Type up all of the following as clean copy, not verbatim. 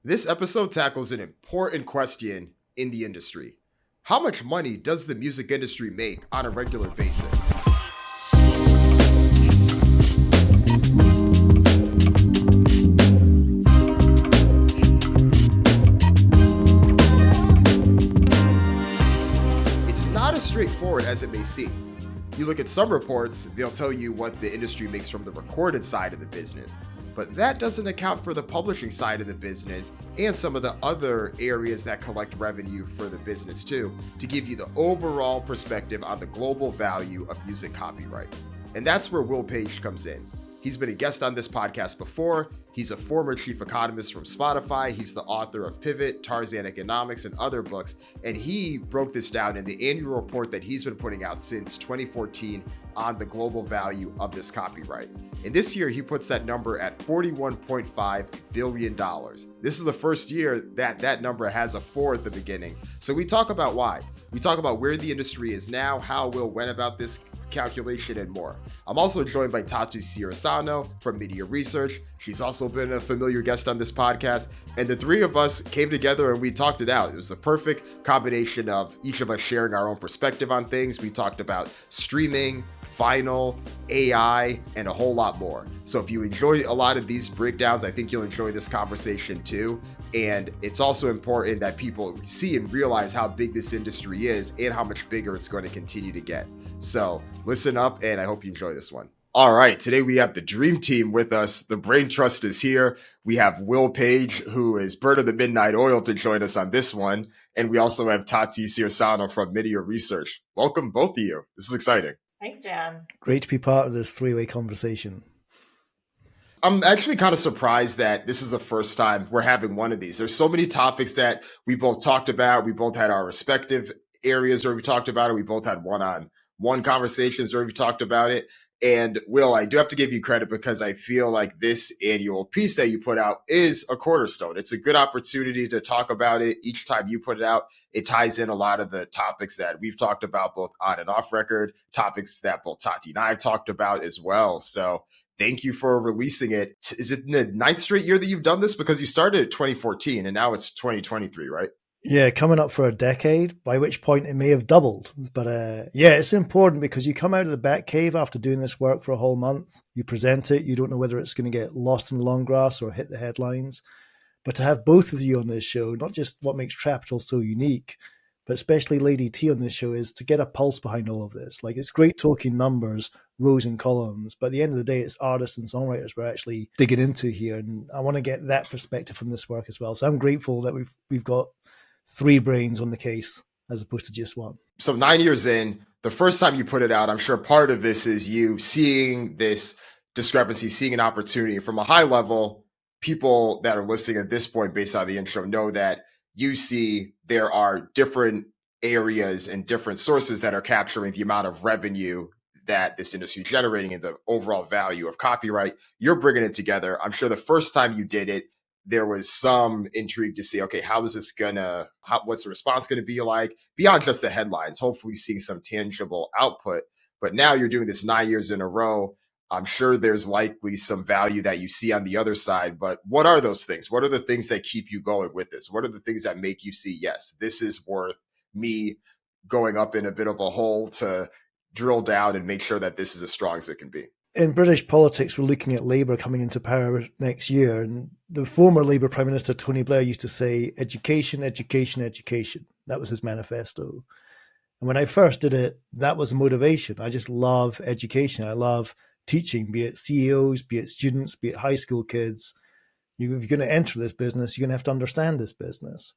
This episode tackles an important question in the industry. How much money does the music industry make on a regular basis? It's not as straightforward as it may seem. You look at some reports, they'll tell you what the industry makes from the recorded side of the business. But that doesn't account for the publishing side of the business and some of the other areas that collect revenue for the business too, to give you the overall perspective on the global value of music copyright. And that's where Will Page comes in. He's been a guest on this podcast before. He's a former chief economist from Spotify. He's the author of Pivot, Tarzan Economics, and other books. And he broke this down in the annual report that he's been putting out since 2014 on the global value of this copyright. And this year, he puts that number at $41.5 billion. This is the first year that that number has a 4 at the beginning. So we talk about why. We talk about where the industry is now, how Will went about this calculation, and more. I'm also joined by Tati Cirisano from MIDiA Research. She's also been a familiar guest on this podcast, and the three of us came together and we talked it out. It was the perfect combination of each of us sharing our own perspective on things. We talked about streaming, vinyl, AI, and a whole lot more. So if you enjoy a lot of these breakdowns, I think you'll enjoy this conversation too. And it's also important that people see and realize how big this industry is and how much bigger it's going to continue to get. So listen up, and I hope you enjoy this one. All right, today we have the dream team with us. The Brain Trust is here. We have Will Page, who is Bird of the Midnight Oil, to join us on this one. And we also have Tati Cirisano from MIDiA Research. Welcome, both of you. This is exciting. Thanks, Dan. Great to be part of this three-way conversation. I'm actually kind of surprised that this is the first time we're having one of these. There's so many topics that we both talked about. We both had our respective areas where we talked about it. We both had one-on-one conversations where we talked about it. And Will, I do have to give you credit because I feel like this annual piece that you put out is a cornerstone. It's a good opportunity to talk about it. Each time you put it out, it ties in a lot of the topics that we've talked about, both on and off record, topics that both Tati and I have talked about as well. So thank you for releasing it. Is it the 9th straight year that you've done this? Because you started in 2014 and now it's 2023, right? Yeah, coming up for a decade, by which point it may have doubled. But yeah, it's important because you come out of the back cave after doing this work for a whole month. You present it. You don't know whether it's going to get lost in the long grass or hit the headlines. But to have both of you on this show, not just what makes Trapital so unique, but especially Lady T on this show, is to get a pulse behind all of this. Like, it's great talking numbers, rows and columns, but at the end of the day, it's artists and songwriters we're actually digging into here. And I want to get that perspective from this work as well. So I'm grateful that we've got 3 brains on the case as opposed to just one. So 9 years in, the first time you put it out, I'm sure part of this is you seeing this discrepancy, seeing an opportunity. From a high level, people that are listening at this point based on the intro know that you see there are different areas and different sources that are capturing the amount of revenue that this industry is generating and the overall value of copyright. You're bringing it together. I'm sure the first time you did it, there was some intrigue to see, okay, what's the response going to be like beyond just the headlines, hopefully seeing some tangible output. But now you're doing this 9 years in a row. I'm sure there's likely some value that you see on the other side, but what are those things? What are the things that keep you going with this? What are the things that make you see, yes, this is worth me going up in a bit of a hole to drill down and make sure that this is as strong as it can be? In British politics, we're looking at Labour coming into power next year. And the former Labour Prime Minister, Tony Blair, used to say, education, education, education. That was his manifesto. And when I first did it, that was the motivation. I just love education. I love teaching, be it CEOs, be it students, be it high school kids. If you're going to enter this business, you're going to have to understand this business.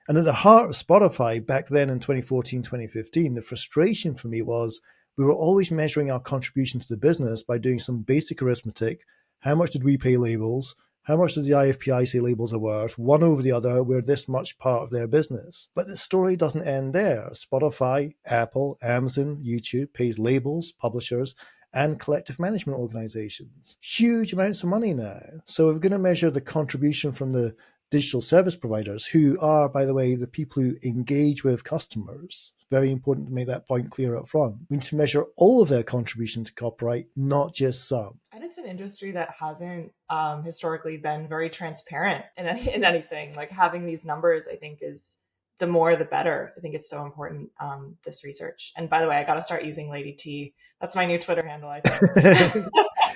And at the heart of Spotify back then in 2014, 2015, the frustration for me was we were always measuring our contribution to the business by doing some basic arithmetic. How much did we pay labels? How much does the IFPI say labels are worth? One over the other, we're this much part of their business. But the story doesn't end there. Spotify, Apple, Amazon, YouTube pays labels, publishers, and collective management organizations. Huge amounts of money now. So if we're going to measure the contribution from the digital service providers, who are, by the way, the people who engage with customers. Very important to make that point clear up front. We need to measure all of their contribution to copyright, not just some. And it's an industry that hasn't historically been very transparent in anything. Like having these numbers, I think, is the more the better. I think it's so important, this research. And by the way, I got to start using Lady T. That's my new Twitter handle, I think.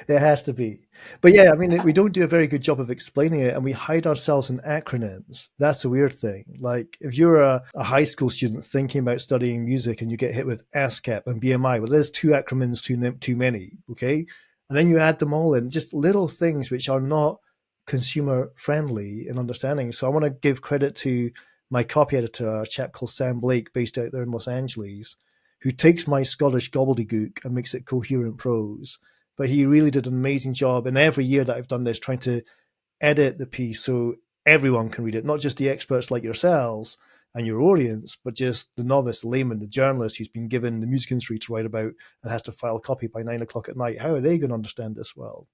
It has to be. But yeah, I mean, we don't do a very good job of explaining it, and we hide ourselves in acronyms. That's a weird thing. Like if you're a high school student thinking about studying music and you get hit with ASCAP and BMI, well, there's two acronyms too many, okay? And then you add them all in, just little things which are not consumer friendly in understanding. So I want to give credit to my copy editor, a chap called Sam Blake, based out there in Los Angeles, who takes my Scottish gobbledygook and makes it coherent prose. But he really did an amazing job. And every year that I've done this, trying to edit the piece so everyone can read it, not just the experts like yourselves and your audience, but just the novice, the layman, the journalist who's been given the music industry to write about and has to file a copy by 9 o'clock at night. How are they going to understand this well?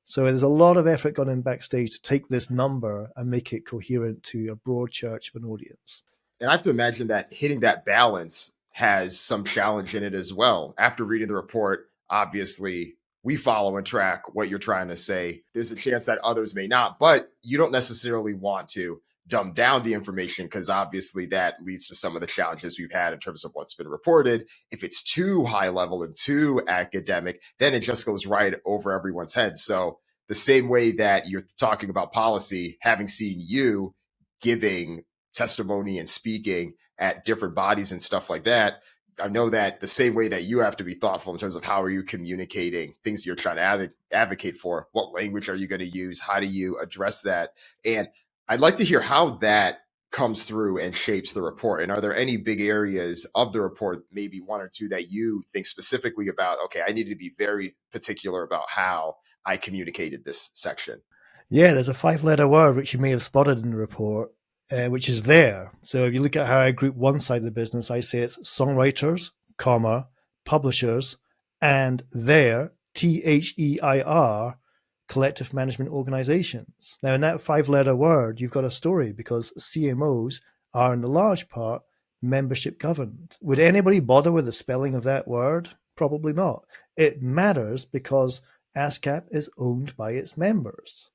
So there's a lot of effort gone in backstage to take this number and make it coherent to a broad church of an audience. And I have to imagine that hitting that balance has some challenge in it as well. After reading the report, obviously, we follow and track what you're trying to say. There's a chance that others may not, but you don't necessarily want to dumb down the information because obviously that leads to some of the challenges we've had in terms of what's been reported. If it's too high level and too academic, then it just goes right over everyone's head. So the same way that you're talking about policy, having seen you giving testimony and speaking at different bodies and stuff like that, I know that the same way that you have to be thoughtful in terms of how are you communicating things you're trying to advocate for, what language are you going to use, how do you address that? And I'd like to hear how that comes through and shapes the report. And are there any big areas of the report, maybe one or two, that you think specifically about, okay, I need to be very particular about how I communicated this section? Yeah, there's a 5-letter word which you may have spotted in the report, which is there. So if you look at how I group one side of the business, I say it's songwriters, comma, publishers, and their, THEIR, collective management organizations. Now, in that 5-letter word, you've got a story because CMOs are, in a large part, membership governed. Would anybody bother with the spelling of that word? Probably not. It matters because ASCAP is owned by its members.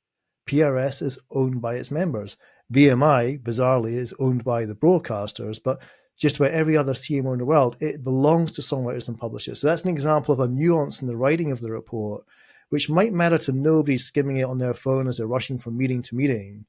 PRS is owned by its members. BMI, bizarrely, is owned by the broadcasters, but just about every other CMO in the world, it belongs to songwriters and publishers. So that's an example of a nuance in the writing of the report, which might matter to nobody skimming it on their phone as they're rushing from meeting to meeting,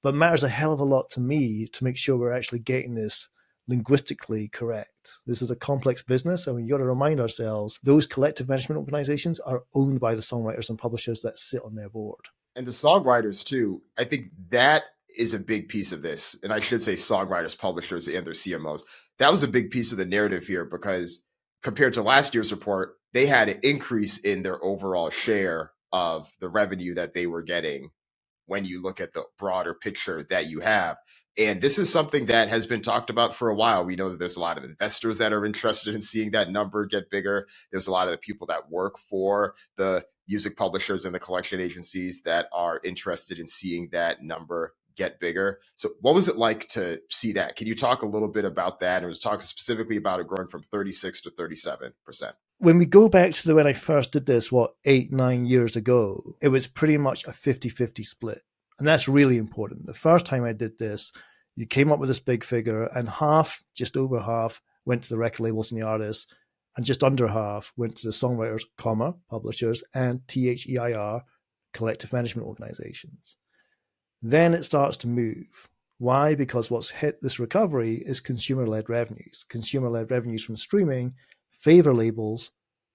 but matters a hell of a lot to me to make sure we're actually getting this linguistically correct. This is a complex business, and we've got to remind ourselves those collective management organizations are owned by the songwriters and publishers that sit on their board. And the songwriters too, I think that is a big piece of this. And I should say songwriters, publishers, and their CMOs. That was a big piece of the narrative here because compared to last year's report, they had an increase in their overall share of the revenue that they were getting when you look at the broader picture that you have. And this is something that has been talked about for a while. We know that there's a lot of investors that are interested in seeing that number get bigger. There's a lot of the people that work for the music publishers and the collection agencies that are interested in seeing that number get bigger. So what was it like to see that? Can you talk a little bit about that? And was talking specifically about it growing from 36 to 37%. When we go back to when I first did this, 8-9 years ago, it was pretty much a 50-50 split. And that's really important. The first time I did this, you came up with this big figure and half, just over half, went to the record labels and the artists, and just under half went to the songwriters, comma, publishers, and THEIR, collective management organizations. Then it starts to move. Why? Because what's hit this recovery is consumer-led revenues. Consumer-led revenues from streaming favor labels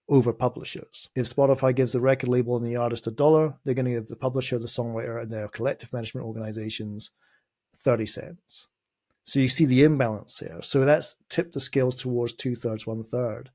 over publishers. If Spotify gives the record label and the artist $1, they're going to give the publisher, the songwriter, and their collective management organizations 30 cents. So you see the imbalance there. So that's tipped the scales towards 2/3, 1/3.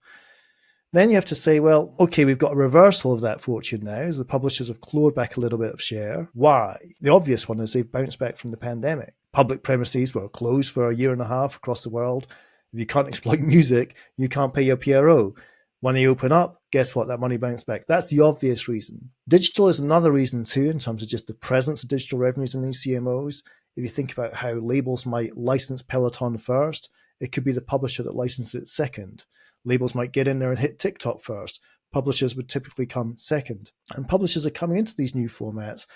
Then you have to say, well, okay, we've got a reversal of that fortune now, as the publishers have clawed back a little bit of share. Why? The obvious one is they've bounced back from the pandemic. Public premises were closed for a year and a half across the world. If you can't exploit music, you can't pay your PRO. When they open up, guess what? That money bounced back. That's the obvious reason. Digital is another reason too, in terms of just the presence of digital revenues in these CMOs. If you think about how labels might license Peloton first, it could be the publisher that licenses it second. Labels might get in there and hit TikTok first. Publishers would typically come second. And publishers are coming into these new formats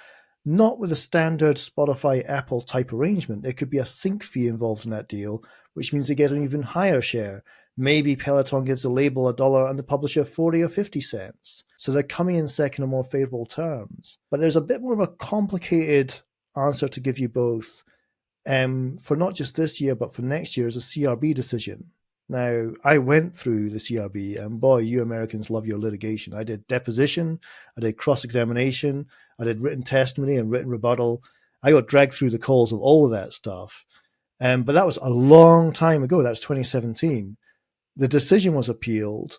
not with a standard Spotify, Apple type arrangement. There could be a sync fee involved in that deal, which means they get an even higher share. Maybe Peloton gives the label $1 and the publisher 40 or 50 cents. So they're coming in second on more favorable terms. But there's a bit more of a complicated answer to give you both. For not just this year, but for next year is a CRB decision. Now, I went through the CRB, and boy, you Americans love your litigation. I did deposition, I did cross-examination, I did written testimony and written rebuttal. I got dragged through the calls of all of that stuff. But that was a long time ago. That's 2017. The decision was appealed.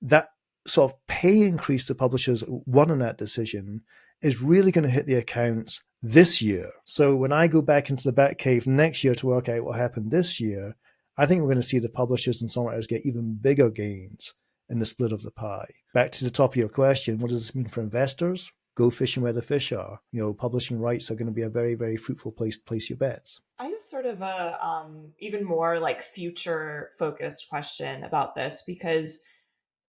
That sort of pay increase the publishers won in that decision is really going to hit the accounts this year. So when I go back into the Batcave next year to work out what happened this year, I think we're going to see the publishers and songwriters get even bigger gains in the split of the pie. Back to the top of your question, what does this mean for investors? Go fishing where the fish are. Publishing rights are going to be a very, very fruitful place to place your bets. I have sort of a even more like future focused question about this, because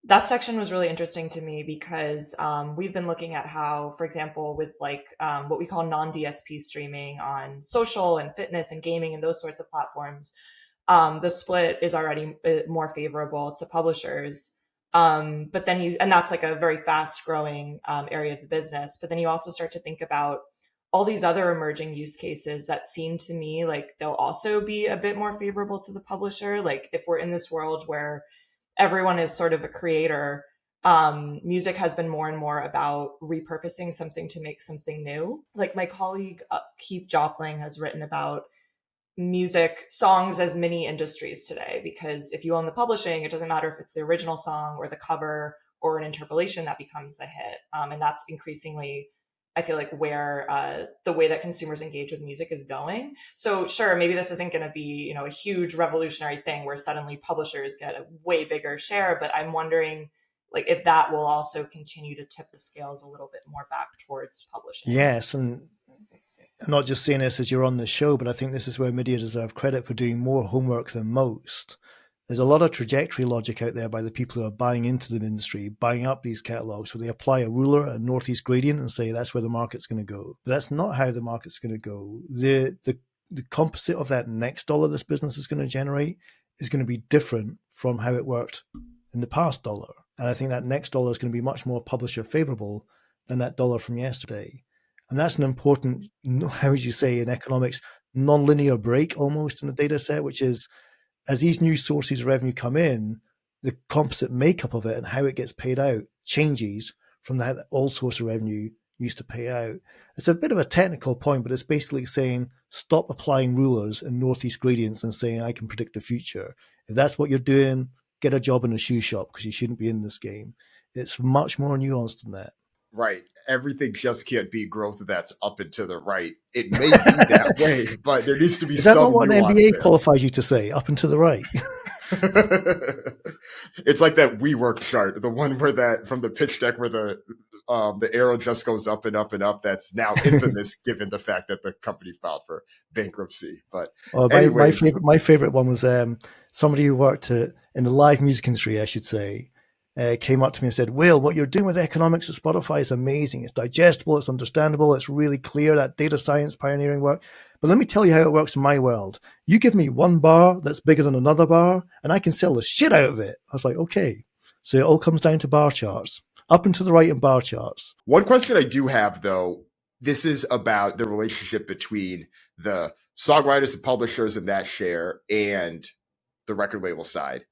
that section was really interesting to me because we've been looking at how, for example, with like what we call non-DSP streaming on social and fitness and gaming and those sorts of platforms, the split is already more favorable to publishers. But then and that's like a very fast growing area of the business. But then you also start to think about all these other emerging use cases that seem to me like they'll also be a bit more favorable to the publisher. Like if we're in this world where everyone is sort of a creator, music has been more and more about repurposing something to make something new. Like my colleague Keith Jopling has written about music songs as mini industries today, because if you own the publishing, it doesn't matter if it's the original song or the cover or an interpolation that becomes the hit. And that's increasingly, I feel like, where the way that consumers engage with music is going. So sure, maybe this isn't going to be, a huge revolutionary thing where suddenly publishers get a way bigger share, but I'm wondering like if that will also continue to tip the scales a little bit more back towards publishing. Yes, and I'm not just saying this as you're on the show, but I think this is where MIDiA deserve credit for doing more homework than most. There's a lot of trajectory logic out there by the people who are buying into the industry, buying up these catalogs, where they apply a ruler, a northeast gradient, and say that's where the market's going to go. But that's not how the market's going to go. The composite of that next dollar this business is going to generate is going to be different from how it worked in the past dollar. And I think that next dollar is going to be much more publisher favorable than that dollar from yesterday. And that's an important, how would you say in economics, nonlinear break almost in the data set, which is as these new sources of revenue come in, the composite makeup of it and how it gets paid out changes from that old source of revenue used to pay out. It's a bit of a technical point, but it's basically saying stop applying rulers and northeast gradients and saying I can predict the future. If that's what you're doing, get a job in a shoe shop because you shouldn't be in this game. It's much more nuanced than that. Right. Everything just can't be growth that's up and to the right. It may be that way, but there needs to be some nuance. Is that not what an MBA there qualifies you to say? Up and to the right. It's like that WeWork chart, the one where that from the pitch deck where the arrow just goes up and up and up. That's now infamous given the fact that the company filed for bankruptcy. But my favorite one was somebody who worked in the live music industry, I should say. Came up to me and said, Will, what you're doing with economics at Spotify is amazing. It's digestible. It's understandable. It's really clear, that data science pioneering work. But let me tell you how it works in my world. You give me one bar that's bigger than another bar, and I can sell the shit out of it. I was like, okay. So it all comes down to bar charts. Up and to the right in bar charts. One question I do have, though, this is about the relationship between the songwriters, the publishers, and that share, and the record label side.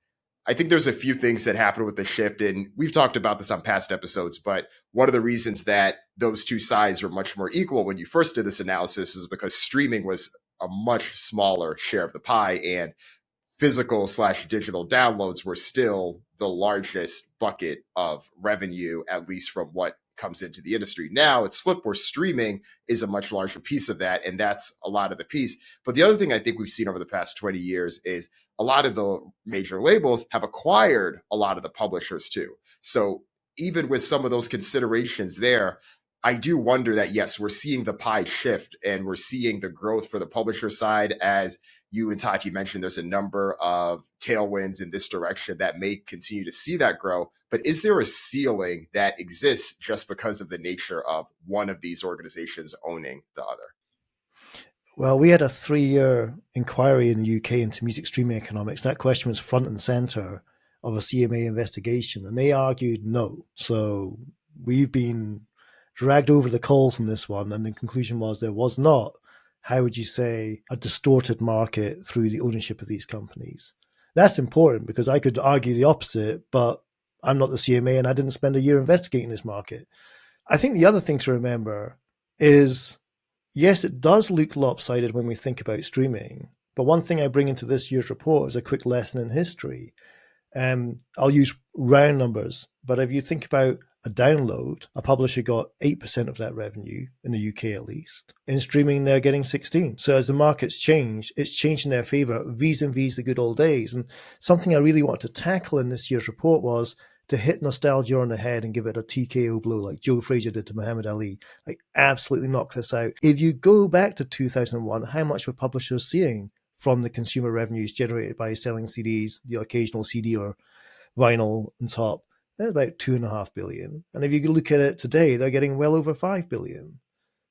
I think there's a few things that happened with the shift, and we've talked about this on past episodes, but one of the reasons that those two sides were much more equal when you first did this analysis is because streaming was a much smaller share of the pie, and physical/digital downloads were still the largest bucket of revenue, at least from what comes into the industry. Now it's flipped where streaming is a much larger piece of that, and that's a lot of the piece. But the other thing I think we've seen over the past 20 years is a lot of the major labels have acquired a lot of the publishers too. So even with some of those considerations there, I do wonder that, yes, we're seeing the pie shift and we're seeing the growth for the publisher side. As you and Tati mentioned, there's a number of tailwinds in this direction that may continue to see that grow. But is there a ceiling that exists just because of the nature of one of these organizations owning the other? Well, we had a 3-year inquiry in the UK into music streaming economics. That question was front and center of a CMA investigation, and they argued no. So we've been dragged over the coals on this one, and the conclusion was there was not, how would you say, a distorted market through the ownership of these companies. That's important because I could argue the opposite, but I'm not the CMA and I didn't spend a year investigating this market. I think the other thing to remember is, yes, it does look lopsided when we think about streaming, but one thing I bring into this year's report is a quick lesson in history. I'll use round numbers, but if you think about a download, a publisher got 8% of that revenue in the UK at least. In streaming, they're getting 16%. So as the market's changed, it's changed in their favor, vis-a-vis the good old days. And something I really want to tackle in this year's report was to hit nostalgia on the head and give it a TKO blow like Joe Frazier did to Muhammad Ali. Like, absolutely knock this out. If you go back to 2001, how much were publishers seeing from the consumer revenues generated by selling CDs, the occasional CD or vinyl on top? That's about 2.5 billion. And if you look at it today, they're getting well over 5 billion.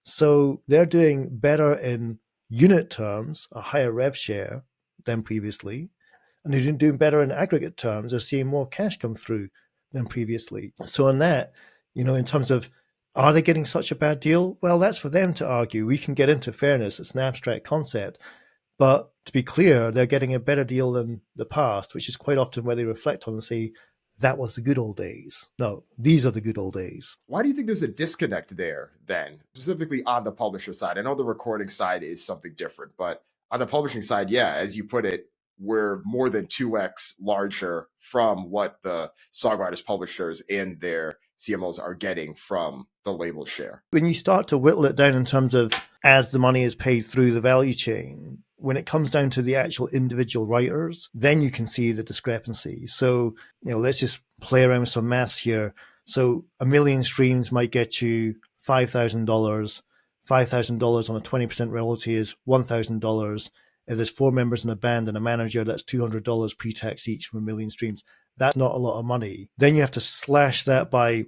So they're doing better in unit terms, a higher rev share than previously. And they're doing better in aggregate terms. They're seeing more cash come through than previously. So on that, in terms of, are they getting such a bad deal? Well, that's for them to argue. We can get into fairness. It's an abstract concept. But to be clear, they're getting a better deal than the past, which is quite often where they reflect on and say, that was the good old days. No, these are the good old days. Why do you think there's a disconnect there then, specifically on the publisher side? I know the recording side is something different, but on the publishing side, yeah, as you put it, we're more than 2x larger from what the songwriters, publishers, and their CMOs are getting from the label share. When you start to whittle it down in terms of as the money is paid through the value chain, when it comes down to the actual individual writers, then you can see the discrepancy. So, let's just play around with some maths here. So 1 million streams might get you $5,000. $5,000 on a 20% royalty is $1,000. If there's 4 members in a band and a manager, that's $200 pre-tax each for 1 million streams. That's not a lot of money. Then you have to slash that by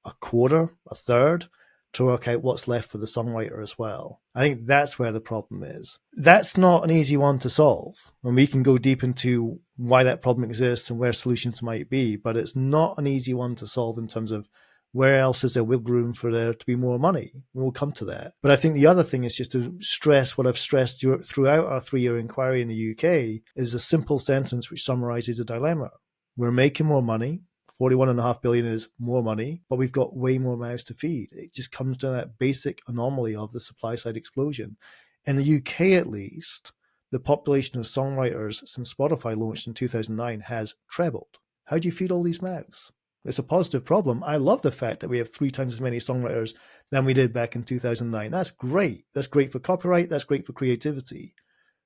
a quarter, a third, to work out what's left for the songwriter as well. I think that's where the problem is. That's not an easy one to solve. And we can go deep into why that problem exists and where solutions might be, but it's not an easy one to solve in terms of where else is there wiggle room for there to be more money? We'll come to that. But I think the other thing is just to stress what I've stressed throughout our 3-year inquiry in the UK is a simple sentence which summarizes a dilemma. We're making more money. 41.5 billion is more money, but we've got way more mouths to feed. It just comes to that basic anomaly of the supply side explosion. In the UK, at least, the population of songwriters since Spotify launched in 2009 has trebled. How do you feed all these mouths? It's a positive problem. I love the fact that we have 3 times as many songwriters than we did back in 2009. That's great. That's great for copyright. That's great for creativity.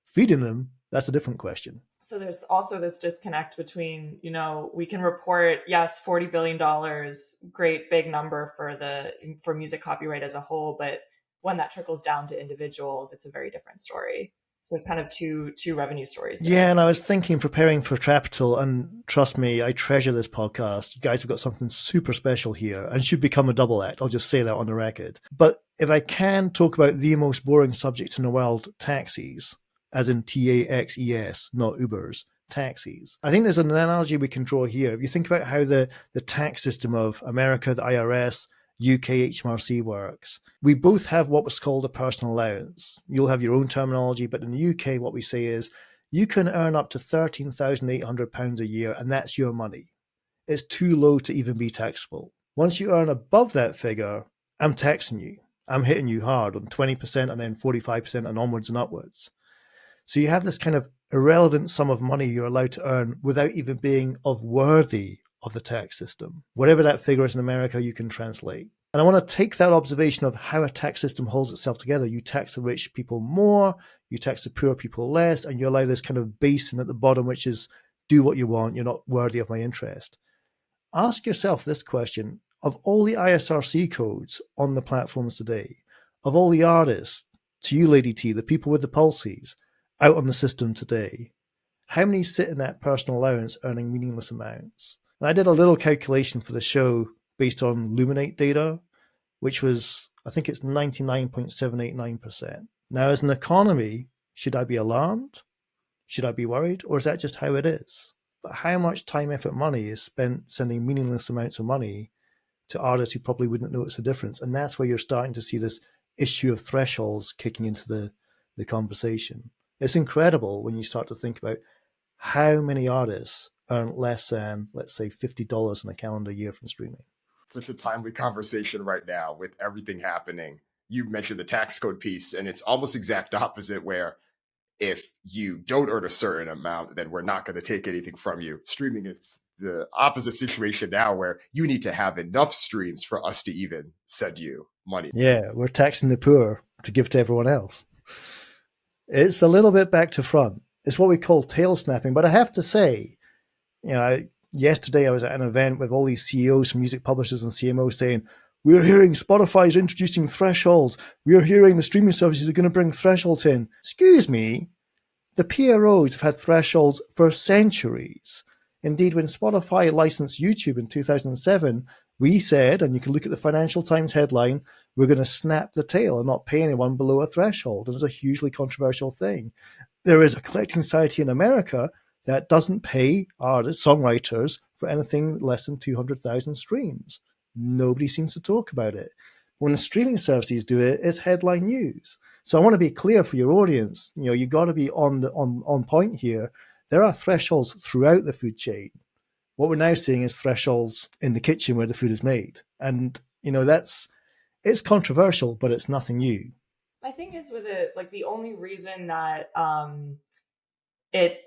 Feeding them, that's a different question. So there's also this disconnect between, we can report, yes, $40 billion, great big number for music copyright as a whole, but when that trickles down to individuals, it's a very different story. So there's kind of two revenue stories there. Yeah, and I was thinking, preparing for Trapital, and trust me, I treasure this podcast. You guys have got something super special here and should become a double act. I'll just say that on the record. But if I can talk about the most boring subject in the world, taxis, as in TAXES, not Ubers, taxis. I think there's an analogy we can draw here. If you think about how the tax system of America, the IRS, UK HMRC works, we both have what was called a personal allowance. You'll have your own terminology, but in the UK, what we say is you can earn up to £13,800 a year, and that's your money. It's too low to even be taxable. Once you earn above that figure, I'm taxing you. I'm hitting you hard on 20% and then 45% and onwards and upwards. So you have this kind of irrelevant sum of money you're allowed to earn without even being worthy of the tax system. Whatever that figure is in America, you can translate. And I want to take that observation of how a tax system holds itself together. You tax the rich people more, you tax the poor people less, and you allow this kind of basin at the bottom, which is do what you want, you're not worthy of my interest. Ask yourself this question. of all the ISRC codes on the platforms today, of all the artists, to you, Lady T, the people with the pulses out on the system today, how many sit in that personal allowance earning meaningless amounts? And I did a little calculation for the show based on Luminate data, which was, I think it's 99.789%. Now, as an economy, should I be alarmed? Should I be worried? Or is that just how it is? But how much time, effort, money is spent sending meaningless amounts of money to artists who probably wouldn't notice the difference? And that's where you're starting to see this issue of thresholds kicking into the conversation. It's incredible when you start to think about how many artists earn less than, let's say, $50 in a calendar year from streaming. Such a timely conversation right now with everything happening. You mentioned the tax code piece, and it's almost exact opposite, where if you don't earn a certain amount, then we're not going to take anything from you. Streaming, it's the opposite situation now, where you need to have enough streams for us to even send you money. Yeah, we're taxing the poor to give to everyone else. It's a little bit back to front. It's what we call tail snapping. But I have to say, yesterday I was at an event with all these CEOs from music publishers and CMOs saying, we're hearing Spotify is introducing thresholds. We're hearing the streaming services are going to bring thresholds in. Excuse me, the PROs have had thresholds for centuries. Indeed, when Spotify licensed YouTube in 2007, we said, and you can look at the Financial Times headline, we're going to snap the tail and not pay anyone below a threshold. It was a hugely controversial thing. There is a collecting society in America that doesn't pay artists, songwriters, for anything less than 200,000 streams. Nobody seems to talk about it. When the streaming services do it, it's headline news. So I want to be clear for your audience. You've got to be on point here. There are thresholds throughout the food chain. What we're now seeing is thresholds in the kitchen where the food is made. And, it's controversial, but it's nothing new. My thing is with it, like the only reason that it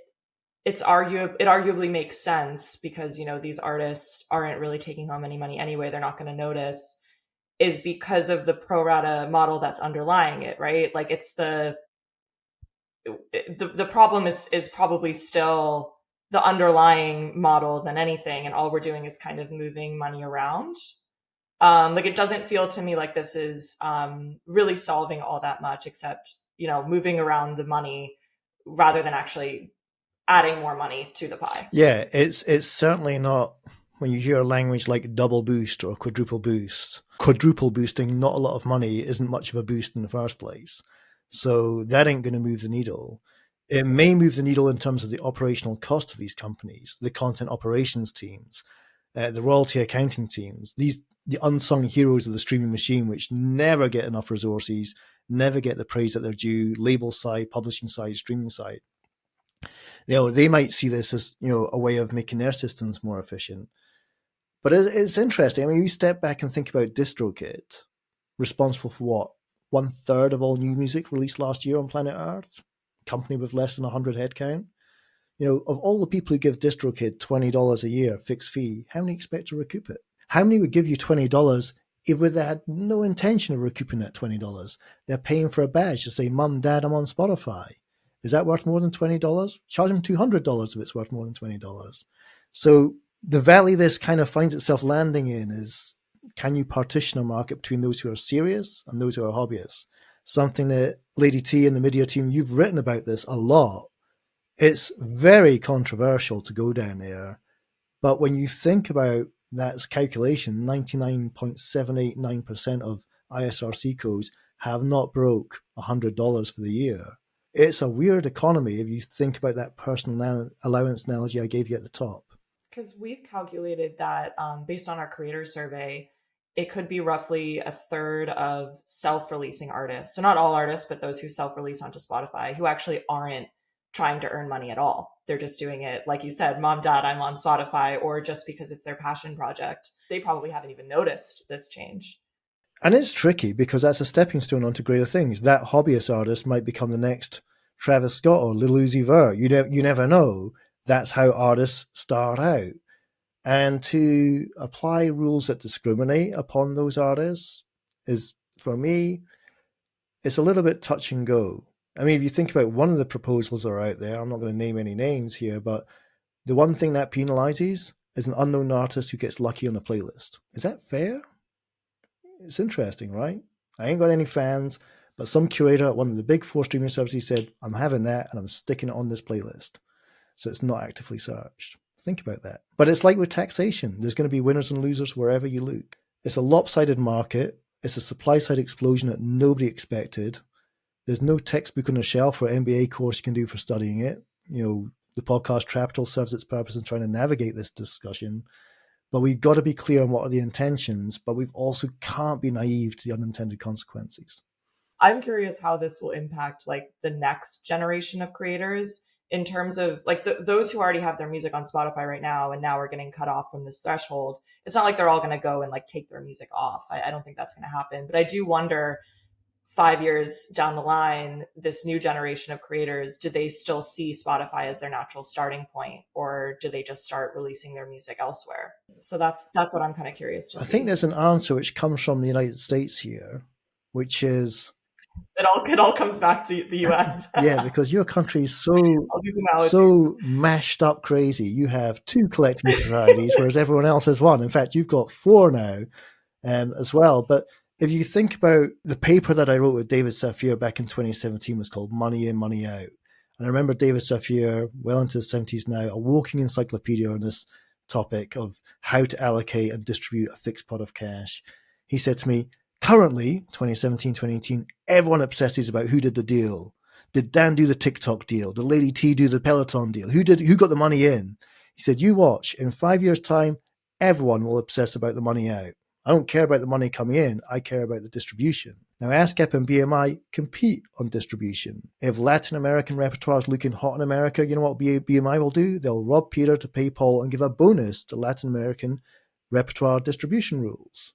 arguably makes sense, because these artists aren't really taking home any money anyway, they're not going to notice, is because of the pro rata model that's underlying it, right? Like it's the problem is probably still the underlying model than anything, and all we're doing is kind of moving money around. Like it doesn't feel to me like this is really solving all that much, except moving around the money rather than actually adding more money to the pie. Yeah, it's certainly not. When you hear a language like double boost or quadruple boosting not a lot of money isn't much of a boost in the first place. So that ain't going to move the needle. It may move the needle in terms of the operational cost of these companies, the content operations teams, the royalty accounting teams, the unsung heroes of the streaming machine, which never get enough resources, never get the praise that they're due, label side, publishing side, streaming side. They might see this as, a way of making their systems more efficient. But it's interesting. I mean, you step back and think about DistroKid, responsible for what? 1/3 of all new music released last year on planet Earth, company with less than 100 headcount. Of all the people who give DistroKid $20 a year fixed fee, how many expect to recoup it? How many would give you $20 if they had no intention of recouping that $20? They're paying for a badge to say, Mum, Dad, I'm on Spotify. Is that worth more than $20? Charge them $200 if it's worth more than $20. So the valley this kind of finds itself landing in is, can you partition a market between those who are serious and those who are hobbyists? Something that Lady T and the MIDiA team, you've written about this a lot. It's very controversial to go down there. But when you think about that calculation, 99.789% of ISRC codes have not broke $100 for the year. It's a weird economy if you think about that personal allowance analogy I gave you at the top. Because we've calculated that based on our creator survey, it could be roughly 1/3 of self-releasing artists. So not all artists, but those who self-release onto Spotify, who actually aren't trying to earn money at all. They're just doing it, like you said, Mom, Dad, I'm on Spotify, or just because it's their passion project. They probably haven't even noticed this change. And it's tricky because that's a stepping stone onto greater things. That hobbyist artist might become the next Travis Scott or Lil Uzi Vert. You never know. That's how artists start out. And to apply rules that discriminate upon those artists is, for me, it's a little bit touch and go. I mean, if you think about one of the proposals that are out there, I'm not going to name any names here, but the one thing that penalizes is an unknown artist who gets lucky on a playlist. Is that fair? It's interesting, right? I ain't got any fans, but some curator at one of the big 4 streaming services said, I'm having that and I'm sticking it on this playlist. So it's not actively searched. Think about that. But it's like with taxation. There's going to be winners and losers wherever you look. It's a lopsided market. It's a supply side explosion that nobody expected. There's no textbook on the shelf or MBA course you can do for studying it. The podcast Trapital serves its purpose in trying to navigate this discussion. But we've got to be clear on what are the intentions, but we've also can't be naive to the unintended consequences. I'm curious how this will impact like the next generation of creators in terms of like those who already have their music on Spotify right now and now are getting cut off from this threshold. It's not like they're all going to go and like take their music off. I don't think that's going to happen. But I do wonder 5 years down the line, this new generation of creators, do they still see Spotify as their natural starting point, or do they just start releasing their music elsewhere? So that's what I'm kind of curious to see. I think there's an answer which comes from the United States here, which is it all comes back to the US. Yeah, because your country is so mashed up crazy. You have 2 collecting societies, whereas everyone else has 1. In fact, you've got 4 now as well. But if you think about the paper that I wrote with David Safier back in 2017 was called Money In, Money Out. And I remember David Safier, well into his 70s now, a walking encyclopedia on this topic of how to allocate and distribute a fixed pot of cash. He said to me, currently, 2017, 2018, everyone obsesses about who did the deal. Did Dan do the TikTok deal? Did Lady T do the Peloton deal? Who got the money in? He said, you watch, in 5 years' time, everyone will obsess about the money out. I don't care about the money coming in. I care about the distribution. Now, ASCAP and BMI compete on distribution. If Latin American repertoire is looking hot in America, you know what BMI will do? They'll rob Peter to pay Paul and give a bonus to Latin American repertoire distribution rules.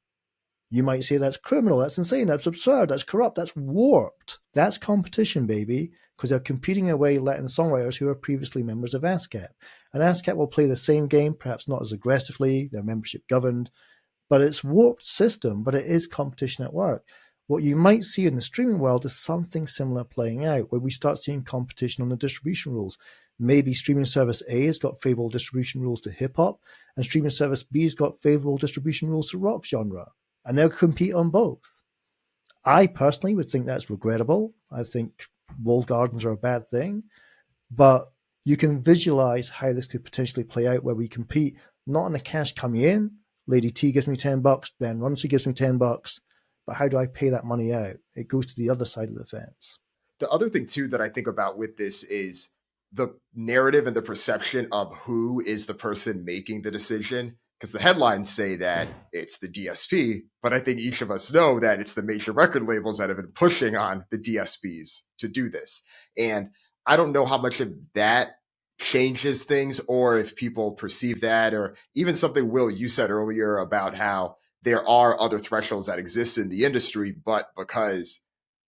You might say that's criminal, that's insane, that's absurd, that's corrupt, that's warped. That's competition, baby, because they're competing away Latin songwriters who are previously members of ASCAP. And ASCAP will play the same game, perhaps not as aggressively, their membership governed, but it's warped system, but it is competition at work. What you might see in the streaming world is something similar playing out, where we start seeing competition on the distribution rules. Maybe streaming service A has got favorable distribution rules to hip-hop, and streaming service B has got favorable distribution rules to rock genre. And they'll compete on both. I personally would think that's regrettable. I think walled gardens are a bad thing. But you can visualize how this could potentially play out, where we compete not on the cash coming in. Lady T gives me $10, then Runcie gives me $10. But how do I pay that money out? It goes to the other side of the fence. The other thing, too, that I think about with this is the narrative and the perception of who is the person making the decision. Because the headlines say that it's the DSP, but I think each of us know that it's the major record labels that have been pushing on the DSPs to do this. And I don't know how much of that changes things, or if people perceive that, or even something, Will, you said earlier about how there are other thresholds that exist in the industry, but because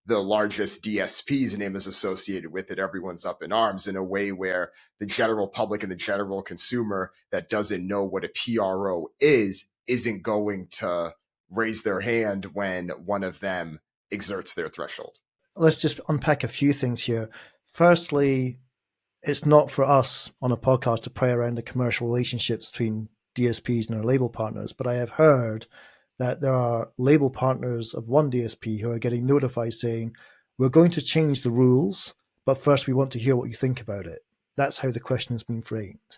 the largest DSP's name is associated with it, everyone's up in arms in a way where the general public and the general consumer that doesn't know what a PRO isn't going to raise their hand when one of them exerts their threshold. Let's just unpack a few things here. Firstly, it's not for us on a podcast to pray around the commercial relationships between DSPs and our label partners, but I have heard that there are label partners of one DSP who are getting notified saying, we're going to change the rules, but first we want to hear what you think about it. That's how the question has been framed.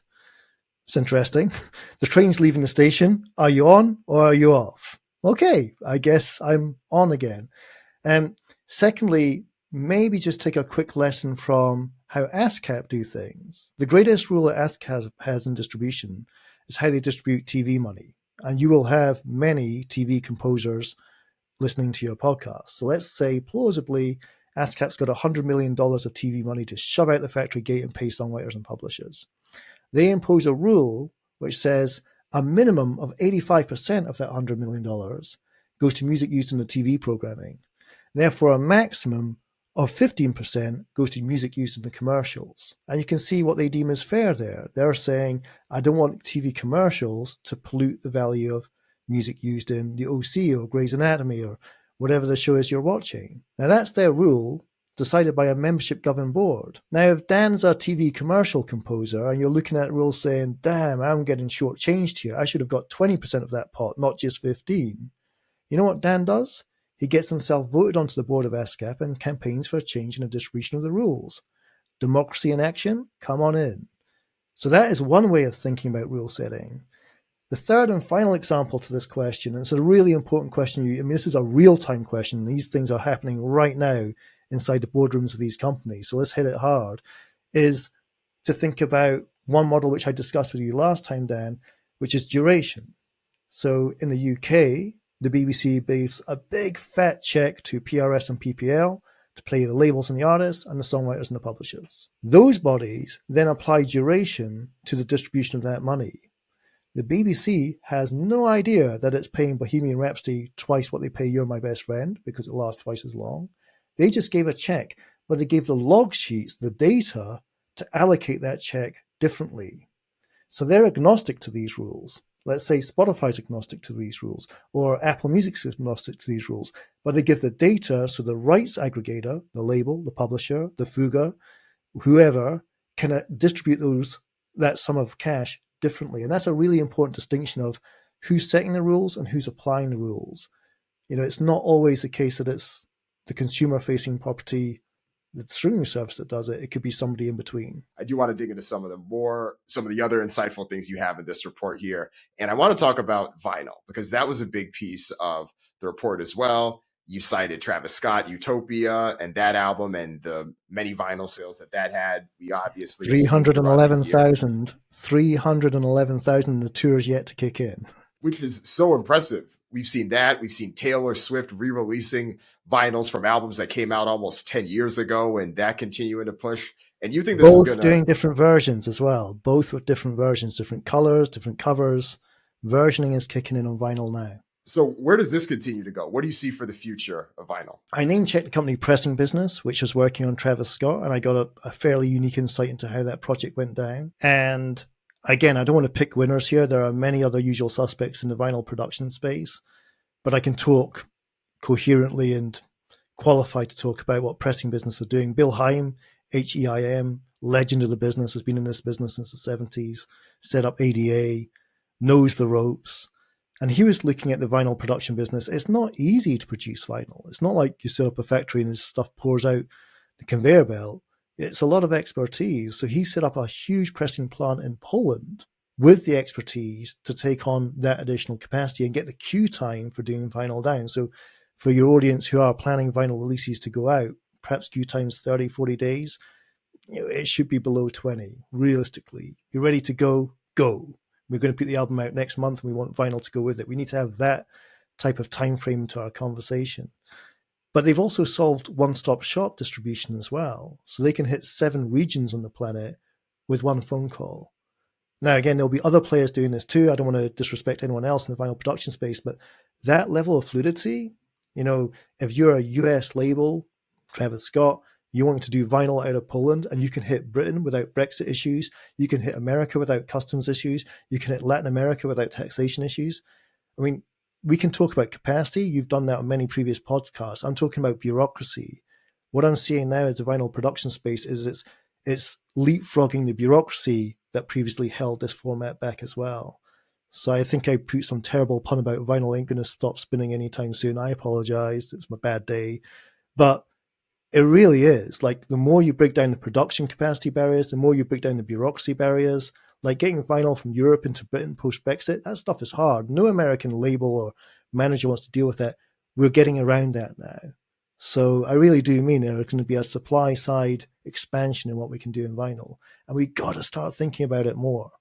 It's interesting. The train's leaving the station. Are you on or are you off? Okay, I guess I'm on again. Secondly, maybe just take a quick lesson from how ASCAP do things. The greatest rule that ASCAP has in distribution is how they distribute TV money. And you will have many TV composers listening to your podcast. So let's say, plausibly, ASCAP's got $100 million of TV money to shove out the factory gate and pay songwriters and publishers. They impose a rule which says a minimum of 85% of that $100 million goes to music used in the TV programming. Therefore, a maximum of 15% goes to music used in the commercials. And you can see what they deem as fair there. They're saying, I don't want TV commercials to pollute the value of music used in the OC or Grey's Anatomy or whatever the show is you're watching. Now, that's their rule. decided by a membership-governed board. Now, if Dan's a TV commercial composer and you're looking at rules saying, damn, I'm getting shortchanged here, I should have got 20% of that pot, not just 15. You know what Dan does? He gets himself voted onto the board of ASCAP and campaigns for a change in the distribution of the rules. Democracy in action? Come on in. So that is one way of thinking about rule setting. The third and final example to this question, and it's a really important question. This is a real-time question. These things are happening right now inside the boardrooms of these companies. So let's hit it hard, is to think about one model which I discussed with you last time, Dan, which is duration. So in the UK, the BBC gives a big fat check to PRS and PPL to pay the labels and the artists and the songwriters and the publishers. Those bodies then apply duration to the distribution of that money. The BBC has no idea that it's paying Bohemian Rhapsody twice what they pay You're My Best Friend because it lasts twice as long. They just gave a check, but they gave the log sheets, the data, to allocate that check differently. So they're agnostic to these rules. Let's say Spotify's agnostic to these rules, or Apple Music's agnostic to these rules, but they give the data so the rights aggregator, the label, the publisher, the fuga, whoever, can distribute that sum of cash differently. And that's a really important distinction of who's setting the rules and who's applying the rules. It's not always the case that it's the consumer-facing property, the streaming service that does it. It could be somebody in between. I do want to dig into some of the other insightful things you have in this report here. And I want to talk about vinyl, because that was a big piece of the report as well. You cited Travis Scott, Utopia, and that album and the many vinyl sales that had. We obviously 311,000. 311,000. The tour's yet to kick in. Which is so impressive. We've seen that. We've seen Taylor Swift re-releasing vinyls from albums that came out almost 10 years ago, and that continuing to push. And you think this both is going to... doing different versions as well. Both with different versions, different colors, different covers. Versioning is kicking in on vinyl now. So where does this continue to go? What do you see for the future of vinyl? I name-checked the company Pressing Business, which was working on Travis Scott, and I got a fairly unique insight into how that project went down. And again, I don't want to pick winners here. There are many other usual suspects in the vinyl production space, but I can talk coherently and qualified to talk about what Pressing Business are doing. Bill Heim, H-E-I-M, legend of the business, has been in this business since the 70s, set up ADA, knows the ropes. And he was looking at the vinyl production business. It's not easy to produce vinyl. It's not like you set up a factory and this stuff pours out the conveyor belt. It's a lot of expertise. So he set up a huge pressing plant in Poland with the expertise to take on that additional capacity and get the queue time for doing vinyl down. So for your audience who are planning vinyl releases to go out, perhaps queue time's 30, 40 days, it should be below 20, realistically. You're ready to go, go. We're going to put the album out next month and we want vinyl to go with it. We need to have that type of time frame to our conversation. But they've also solved one-stop shop distribution as well. So they can hit 7 regions on the planet with one phone call. Now, again, there'll be other players doing this too. I don't want to disrespect anyone else in the vinyl production space, but that level of fluidity, if you're a US label, Travis Scott, you want to do vinyl out of Poland and you can hit Britain without Brexit issues. You can hit America without customs issues. You can hit Latin America without taxation issues. I mean, we can talk about capacity. You've done that on many previous podcasts. I'm talking about bureaucracy. What I'm seeing now as the vinyl production space is it's leapfrogging the bureaucracy that previously held this format back as well. So I think I put some terrible pun about vinyl ain't going to stop spinning anytime soon. I apologize. It was my bad day. But it really is. Like, the more you break down the production capacity barriers, the more you break down the bureaucracy barriers. Like getting vinyl from Europe into Britain post-Brexit, that stuff is hard. No American label or manager wants to deal with that. We're getting around that now. So I really do mean there's going to be a supply-side expansion in what we can do in vinyl. And we got to start thinking about it more.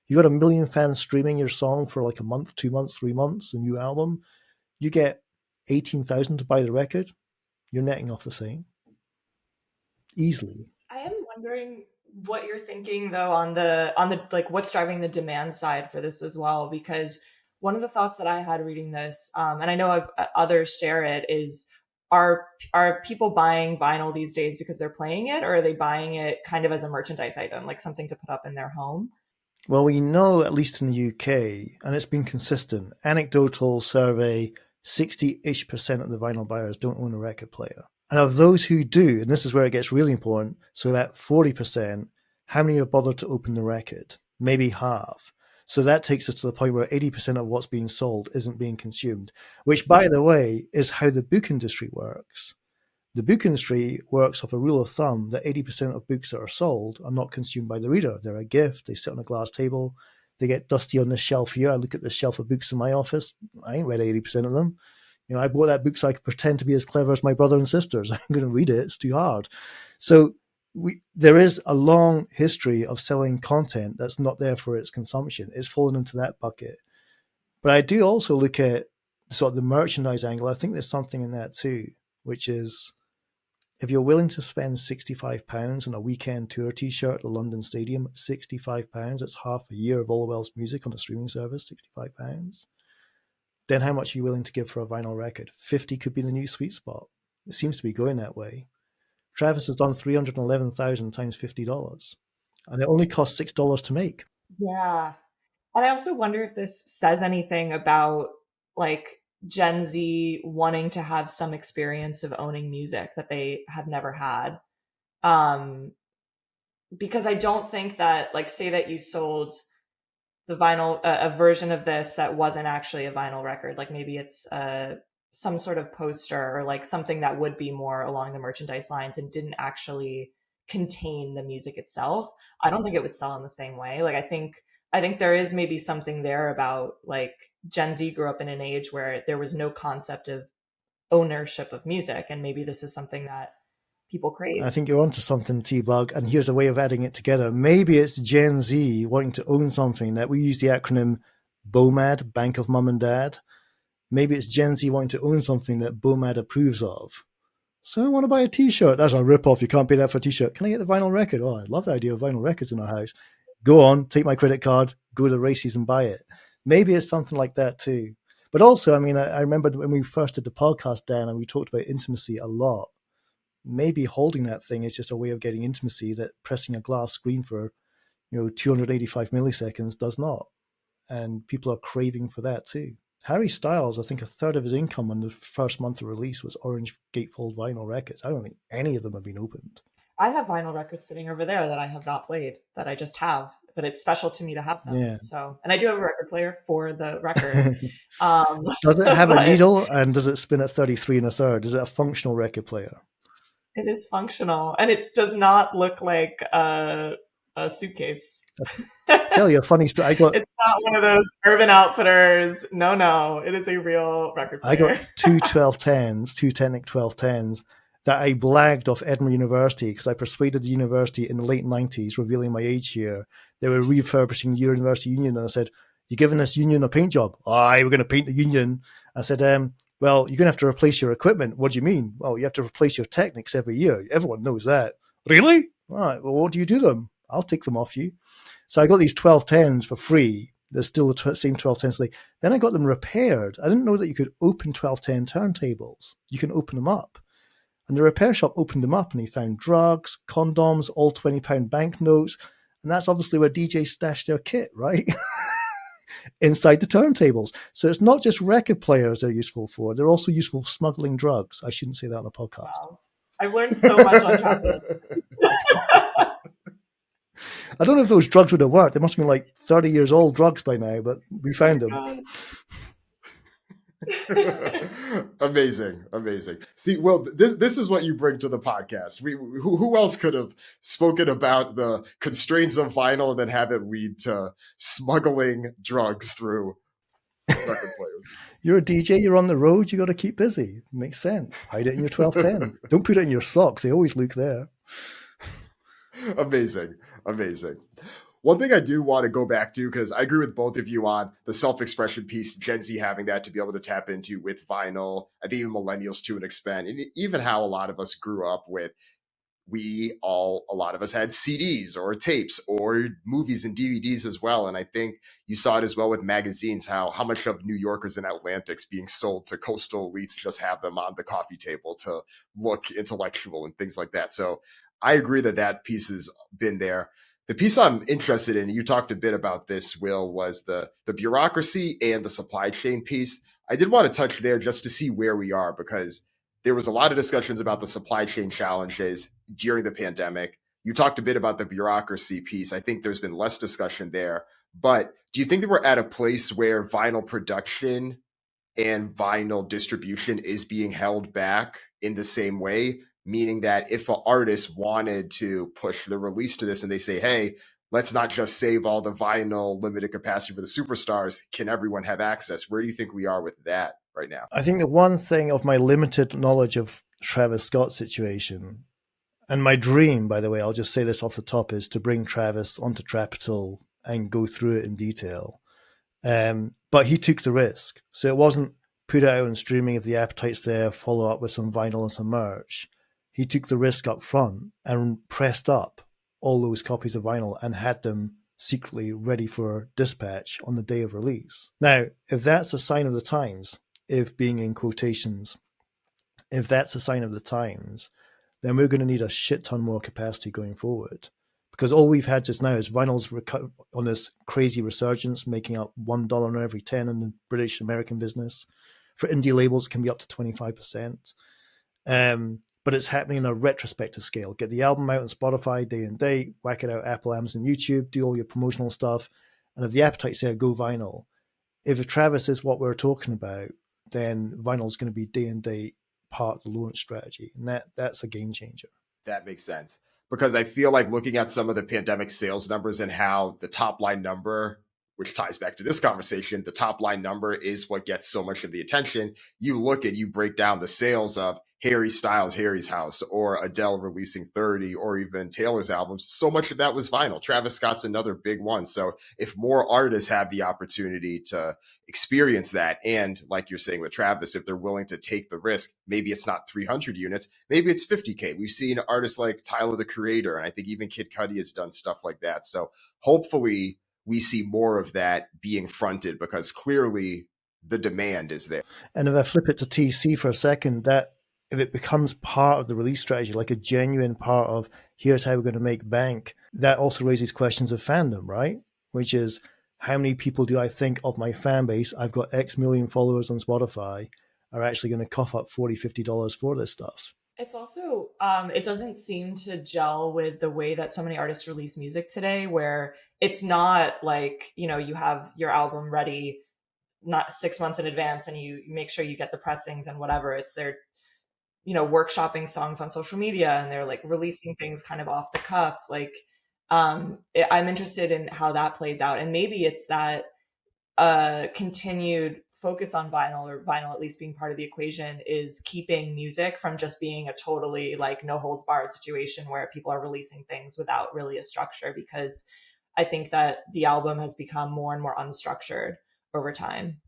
You got 1 million fans streaming your song for like a month, 2 months, 3 months, a new album. You get 18,000 to buy the record. You're netting off the same. Easily. I am wondering what you're thinking though on the like what's driving the demand side for this as well, because one of the thoughts that I had reading this, and I know others share it, is are people buying vinyl these days because they're playing it, or are they buying it kind of as a merchandise item, like something to put up in their home? Well, we know, at least in the UK, and it's been consistent, anecdotal survey, 60-ish% of the vinyl buyers don't own a record player. And of those who do, and this is where it gets really important, so that 40%, how many have bothered to open the record? Maybe half. So that takes us to the point where 80% of what's being sold isn't being consumed, which, by the way, is how the book industry works. The book industry works off a rule of thumb that 80% of books that are sold are not consumed by the reader. They're a gift. They sit on a glass table. They get dusty on this shelf here. I look at the shelf of books in my office. I ain't read 80% of them. I bought that book so I could pretend to be as clever as my brother and sisters. I'm going to read it. It's too hard. So there is a long history of selling content that's not there for its consumption. It's fallen into that bucket. But I do also look at sort of the merchandise angle. I think there's something in that too, which is if you're willing to spend £65 on a weekend tour t-shirt at the London Stadium, £65, that's half a year of Orwell's music on a streaming service, £65. Then how much are you willing to give for a vinyl record? 50 could be the new sweet spot. It seems to be going that way. Travis has done 311,000 times $50, and it only costs $6 to make. Yeah. And I also wonder if this says anything about like Gen Z wanting to have some experience of owning music that they have never had. Because I don't think that, like, say that you sold the vinyl, a version of this that wasn't actually a vinyl record, like maybe it's some sort of poster or like something that would be more along the merchandise lines and didn't actually contain the music itself. I don't think it would sell in the same way. Like I think there is maybe something there about like Gen Z grew up in an age where there was no concept of ownership of music, and maybe this is something that people crave. I think you're onto something, T-Bug, and here's a way of adding it together. Maybe it's Gen Z wanting to own something that we use the acronym BOMAD, Bank of Mum and Dad. Maybe it's Gen Z wanting to own something that BOMAD approves of. So I want to buy a t-shirt. That's a rip-off. You can't pay that for a t-shirt. Can I get the vinyl record? Oh, I love the idea of vinyl records in our house. Go on, take my credit card, go to the races and buy it. Maybe it's something like that too. But also, I mean, I remember when we first did the podcast, Dan, and we talked about intimacy a lot. Maybe holding that thing is just a way of getting intimacy that pressing a glass screen for 285 milliseconds does not. And people are craving for that too. Harry Styles, I think a third of his income on the first month of release was Orange Gatefold vinyl records. I don't think any of them have been opened. I have vinyl records sitting over there that I have not played, that I just have, but it's special to me to have them. Yeah. So, and I do have a record player for the record. Does it have a needle, and does it spin at 33 1/3? Is it a functional record player? It is functional, and it does not look like a suitcase. Tell you a funny story. It's not one of those Urban Outfitters. No, it is a real record player. I got two Technic 1210s that I blagged off Edinburgh University because I persuaded the university in the late 90s, revealing my age here. They were refurbishing the University Union, and I said, "You giving this union a paint job?" "Aye, we're going to paint the union." I said, "Well, you're going to have to replace your equipment." "What do you mean?" "Well, you have to replace your Technics every year. Everyone knows that." "Really?" "All right, well, what do you do them?" "I'll take them off you." So I got these 1210s for free. They're still the same 1210s today. Then I got them repaired. I didn't know that you could open 1210 turntables. You can open them up. And the repair shop opened them up and he found drugs, condoms, all £20 banknotes. And that's obviously where DJs stash their kit, right? Inside the turntables. So it's not just record players they're useful for. They're also useful for smuggling drugs. I shouldn't say that on a podcast. Wow. I've learned so much on Trapital. I don't know if those drugs would have worked. They must have been like 30 years old drugs by now, but we found them. Amazing. See, well, this is what you bring to the podcast. Who else could have spoken about the constraints of vinyl and then have it lead to smuggling drugs through record players? You're a DJ, you're on the road, you got to keep busy. Makes sense. Hide it in your 1210s. Don't put it in your socks. They always leak there. Amazing. One thing I do want to go back to, because I agree with both of you on the self-expression piece, Gen Z having that to be able to tap into with vinyl. I think even millennials to an extent, and even how a lot of us grew up with, a lot of us had CDs or tapes or movies and DVDs as well. And I think you saw it as well with magazines, how much of New Yorkers and Atlantics being sold to coastal elites just have them on the coffee table to look intellectual and things like that. So I agree that piece has been there. The piece I'm interested in, you talked a bit about this, Will, was the bureaucracy and the supply chain piece. I did want to touch there just to see where we are, because there was a lot of discussions about the supply chain challenges during the pandemic. You talked a bit about the bureaucracy piece. I think there's been less discussion there. But do you think that we're at a place where vinyl production and vinyl distribution is being held back in the same way? Meaning that if an artist wanted to push the release to this and they say, hey, let's not just save all the vinyl limited capacity for the superstars, can everyone have access? Where do you think we are with that right now? I think the one thing of my limited knowledge of Travis Scott's situation, and my dream, by the way, I'll just say this off the top, is to bring Travis onto Trapital and go through it in detail. But he took the risk. So it wasn't put it out on streaming if the appetite's there, follow up with some vinyl and some merch. He took the risk up front and pressed up all those copies of vinyl and had them secretly ready for dispatch on the day of release. Now, if that's a sign of the times, if being in quotations, if that's a sign of the times, then we're going to need a shit ton more capacity going forward. Because all we've had just now is vinyl's on this crazy resurgence, making up $1 in every 10 in the British American business. For indie labels, it can be up to 25%. But it's happening on a retrospective scale. Get the album out on Spotify day and date, whack it out Apple, Amazon, YouTube, do all your promotional stuff. And if the appetite's there, go vinyl. If Travis is what we're talking about, then vinyl's going to be day and date part of the launch strategy. And that's a game changer. That makes sense. Because I feel like looking at some of the pandemic sales numbers and how the top line number, which ties back to this conversation, the top line number is what gets so much of the attention. You break down the sales of Harry Styles, Harry's House, or Adele releasing 30, or even Taylor's albums. So much of that was vinyl. Travis Scott's another big one. So if more artists have the opportunity to experience that, and like you're saying with Travis, if they're willing to take the risk, maybe it's not 300 units, maybe it's 50K. We've seen artists like Tyler, the Creator, and I think even Kid Cudi has done stuff like that. So hopefully we see more of that being fronted, because clearly the demand is there. And if I flip it to TC for a second, that if it becomes part of the release strategy, like a genuine part of here's how we're going to make bank, that also raises questions of fandom, right? Which is, how many people do I think of my fan base, I've got X million followers on Spotify, are actually going to cough up $40, $50 for this stuff? It's also, it doesn't seem to gel with the way that so many artists release music today, where it's not like, you have your album ready not 6 months in advance and you make sure you get the pressings and whatever. It's their workshopping songs on social media, and they're like releasing things kind of off the cuff. Like, I'm interested in how that plays out. And maybe it's that continued focus on vinyl, or vinyl at least being part of the equation, is keeping music from just being a totally like no holds barred situation where people are releasing things without really a structure, because I think that the album has become more and more unstructured over time.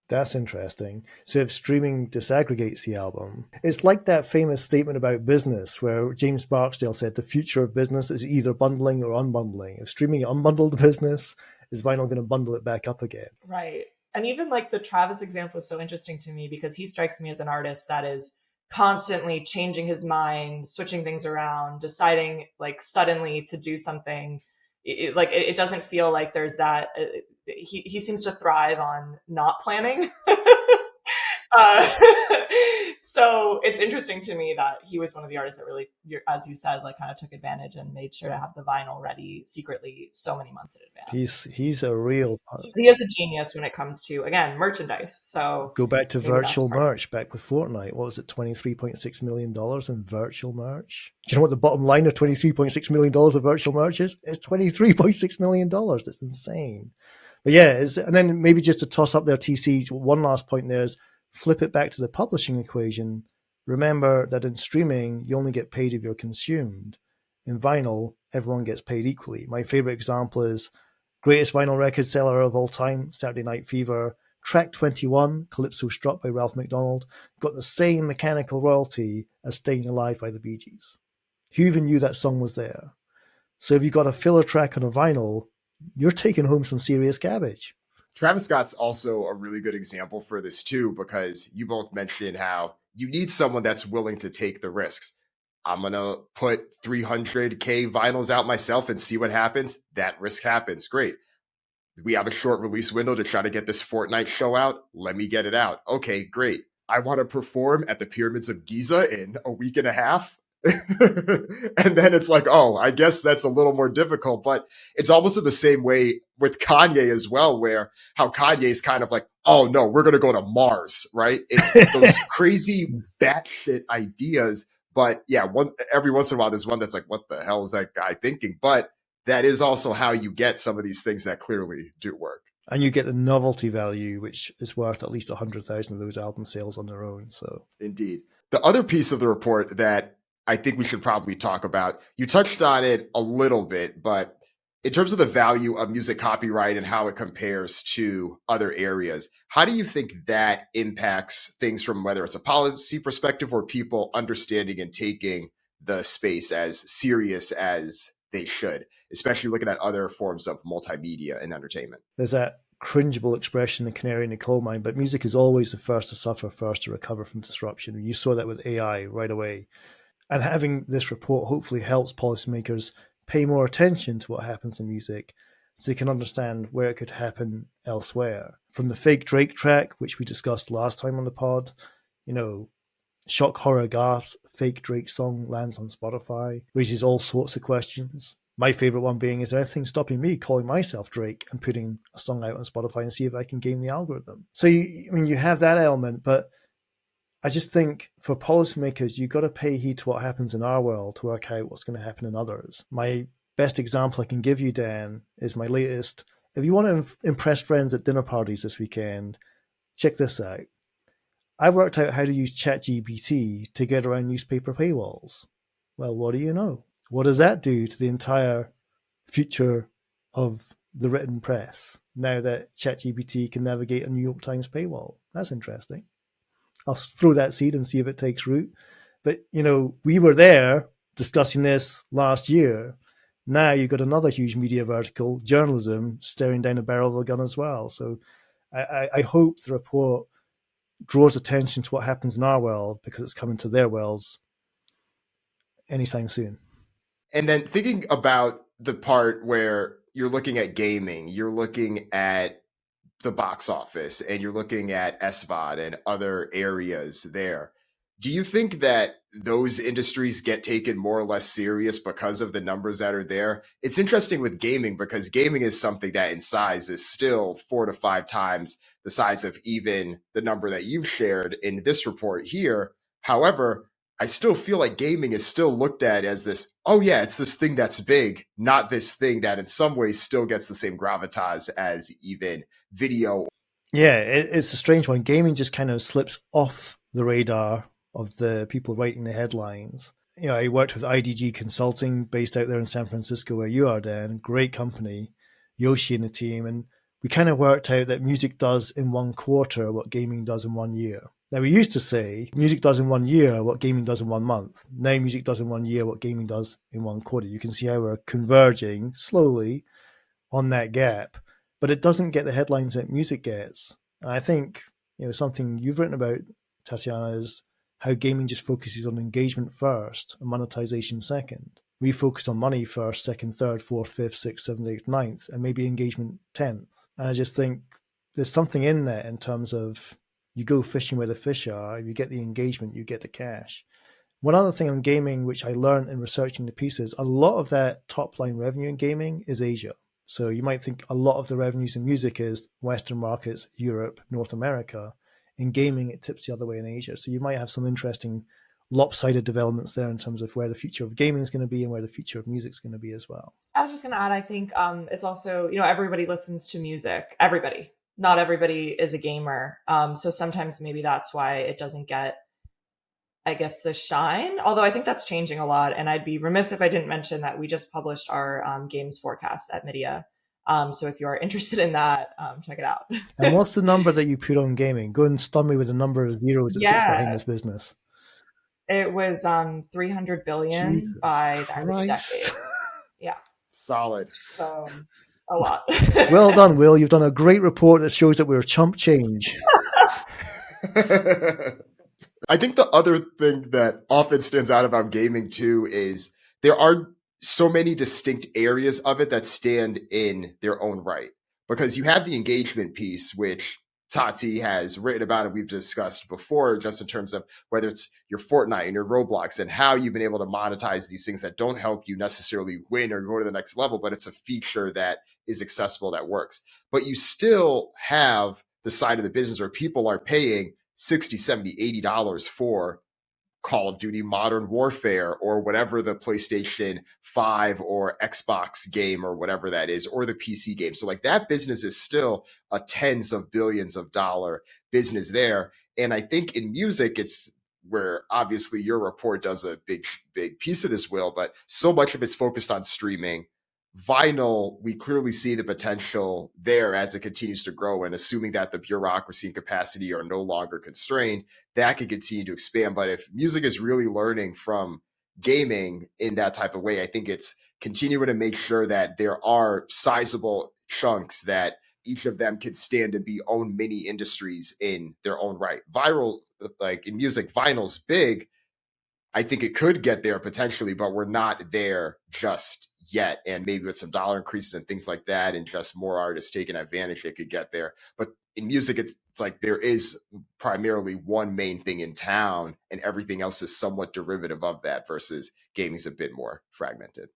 That's interesting. So if streaming disaggregates the album, it's like that famous statement about business where James Barksdale said the future of business is either bundling or unbundling. If streaming unbundled business, is vinyl going to bundle it back up again? Right. And even like the Travis example is so interesting to me, because he strikes me as an artist that is constantly changing his mind, switching things around, deciding like suddenly to do something. It doesn't feel like there's that. He seems to thrive on not planning. So it's interesting to me that he was one of the artists that really, as you said, like kind of took advantage and made sure to have the vinyl ready secretly so many months in advance. He's a real... He is a genius when it comes to, again, merchandise. So go back to virtual merch, back with Fortnite. What was it, $23.6 million in virtual merch? Do you know what the bottom line of $23.6 million of virtual merch is? It's $23.6 million. It's insane. But yeah, and then maybe just to toss up there, TC, one last point there is, flip it back to the publishing equation. Remember that in streaming, you only get paid if you're consumed. In vinyl, everyone gets paid equally. My favorite example is greatest vinyl record seller of all time, Saturday Night Fever. Track 21, Calypso Struck by Ralph McDonald, got the same mechanical royalty as Staying Alive by the Bee Gees. Who even knew that song was there? So if you got a filler track on a vinyl, you're taking home some serious cabbage. Travis Scott's also a really good example for this too, because you both mentioned how you need someone that's willing to take the risks. I'm going to put 300K vinyls out myself and see what happens. That risk happens. Great. We have a short release window to try to get this Fortnite show out. Let me get it out. Okay, great. I want to perform at the pyramids of Giza in a week and a half. And then it's like, oh, I guess that's a little more difficult. But it's almost in the same way with Kanye as well, where how Kanye is kind of like, oh no, we're going to go to Mars, right? It's those crazy batshit ideas. But yeah, every once in a while, there's one that's like, what the hell is that guy thinking? But that is also how you get some of these things that clearly do work. And you get the novelty value, which is worth at least 100,000 of those album sales on their own. So, indeed. The other piece of the report that I think we should probably talk about, you touched on it a little bit, but in terms of the value of music copyright and how it compares to other areas, how do you think that impacts things from whether it's a policy perspective or people understanding and taking the space as serious as they should, especially looking at other forms of multimedia and entertainment? There's that cringeable expression, the canary in the coal mine, but music is always the first to suffer, first to recover from disruption. You saw that with AI right away. And having this report hopefully helps policymakers pay more attention to what happens in music so they can understand where it could happen elsewhere. From the fake Drake track, which we discussed last time on the pod, shock horror gasp, fake Drake song lands on Spotify, raises all sorts of questions. My favorite one being, is there anything stopping me calling myself Drake and putting a song out on Spotify and see if I can game the algorithm? So, you have that element, but I just think for policymakers, you've got to pay heed to what happens in our world to work out what's going to happen in others. My best example I can give you, Dan, is my latest. If you want to impress friends at dinner parties this weekend, check this out. I've worked out how to use ChatGPT to get around newspaper paywalls. Well, what do you know? What does that do to the entire future of the written press now that ChatGPT can navigate a New York Times paywall? That's interesting. I'll throw that seed and see if it takes root. But, we were there discussing this last year. Now you've got another huge media vertical, journalism, staring down the barrel of a gun as well. So I hope the report draws attention to what happens in our world because it's coming to their worlds anytime soon. And then thinking about the part where you're looking at gaming, you're looking at the box office, and you're looking at SVOD and other areas there. Do you think that those industries get taken more or less serious because of the numbers that are there? It's interesting with gaming because gaming is something that in size is still 4 to 5 times the size of even the number that you've shared in this report here. However, I still feel like gaming is still looked at as this, oh yeah, it's this thing that's big, not this thing that in some ways still gets the same gravitas as even video. Yeah, it's a strange one. Gaming just kind of slips off the radar of the people writing the headlines. I worked with IDG Consulting based out there in San Francisco where you are, Dan. Great company, Yoshi and the team. And we kind of worked out that music does in 1 quarter what gaming does in 1 year. Now, we used to say music does in 1 year what gaming does in 1 month. Now music does in 1 year what gaming does in 1 quarter. You can see how we're converging slowly on that gap, but it doesn't get the headlines that music gets. And I think, something you've written about, Tatiana, is how gaming just focuses on engagement first and monetization second. We focus on money first, second, third, fourth, fifth, sixth, seventh, eighth, ninth, and maybe engagement 10th. And I just think there's something in there in terms of you go fishing where the fish are, you get the engagement, you get the cash. One other thing on gaming, which I learned in researching the pieces, a lot of that top line revenue in gaming is Asia. So you might think a lot of the revenues in music is Western markets, Europe, North America. In gaming, it tips the other way in Asia. So you might have some interesting lopsided developments there in terms of where the future of gaming is going to be and where the future of music is going to be as well. I was just going to add, I think it's also, everybody listens to music. Everybody. Not everybody is a gamer. So sometimes maybe that's why it doesn't get, I guess, the shine. Although I think that's changing a lot. And I'd be remiss if I didn't mention that we just published our games forecasts at MIDiA. So if you are interested in that, check it out. And what's the number that you put on gaming? Go and stun me with the number of zeros that sits behind this business. It was 300 billion Jesus by the end of the Christ. decade. Yeah. Solid. So a lot. Well done, Will. You've done a great report that shows that we're chump change. I think the other thing that often stands out about gaming too is there are so many distinct areas of it that stand in their own right. Because you have the engagement piece, which Tati has written about and we've discussed before, just in terms of whether it's your Fortnite and your Roblox and how you've been able to monetize these things that don't help you necessarily win or go to the next level, but it's a feature that is accessible, that works. But you still have the side of the business where people are paying $60, $70, $80 for Call of Duty Modern Warfare or whatever the PlayStation 5 or Xbox game or whatever that is, or the PC game. So like that business is still a tens of billions of dollar business there. And I think in music, it's where obviously your report does a big piece of this, Will, but so much of it's focused on streaming. Vinyl, we clearly see the potential there as it continues to grow, and assuming that the bureaucracy and capacity are no longer constrained, that could continue to expand. But if music is really learning from gaming in that type of way, I think it's continuing to make sure that there are sizable chunks that each of them could stand to be own mini industries in their own right. Viral, like in music, vinyl's big. I think it could get there potentially, but we're not there just yet. And maybe with some dollar increases and things like that, and just more artists taking advantage, it could get there. But in music, it's like there is primarily one main thing in town, and everything else is somewhat derivative of that. Versus gaming's a bit more fragmented.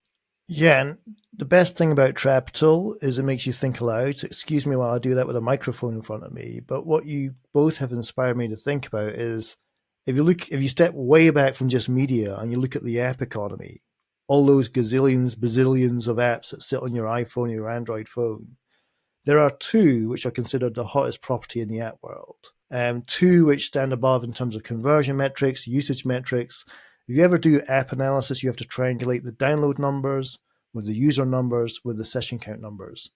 Yeah, and the best thing about Trapital is it makes you think aloud. So excuse me while I do that with a microphone in front of me. But what you both have inspired me to think about is if you step way back from just media and you look at the app economy, all those gazillions, bazillions of apps that sit on your iPhone or your Android phone, there are two which are considered the hottest property in the app world. Two which stand above in terms of conversion metrics, usage metrics. If you ever do app analysis, you have to triangulate the download numbers with the user numbers with the session count numbers.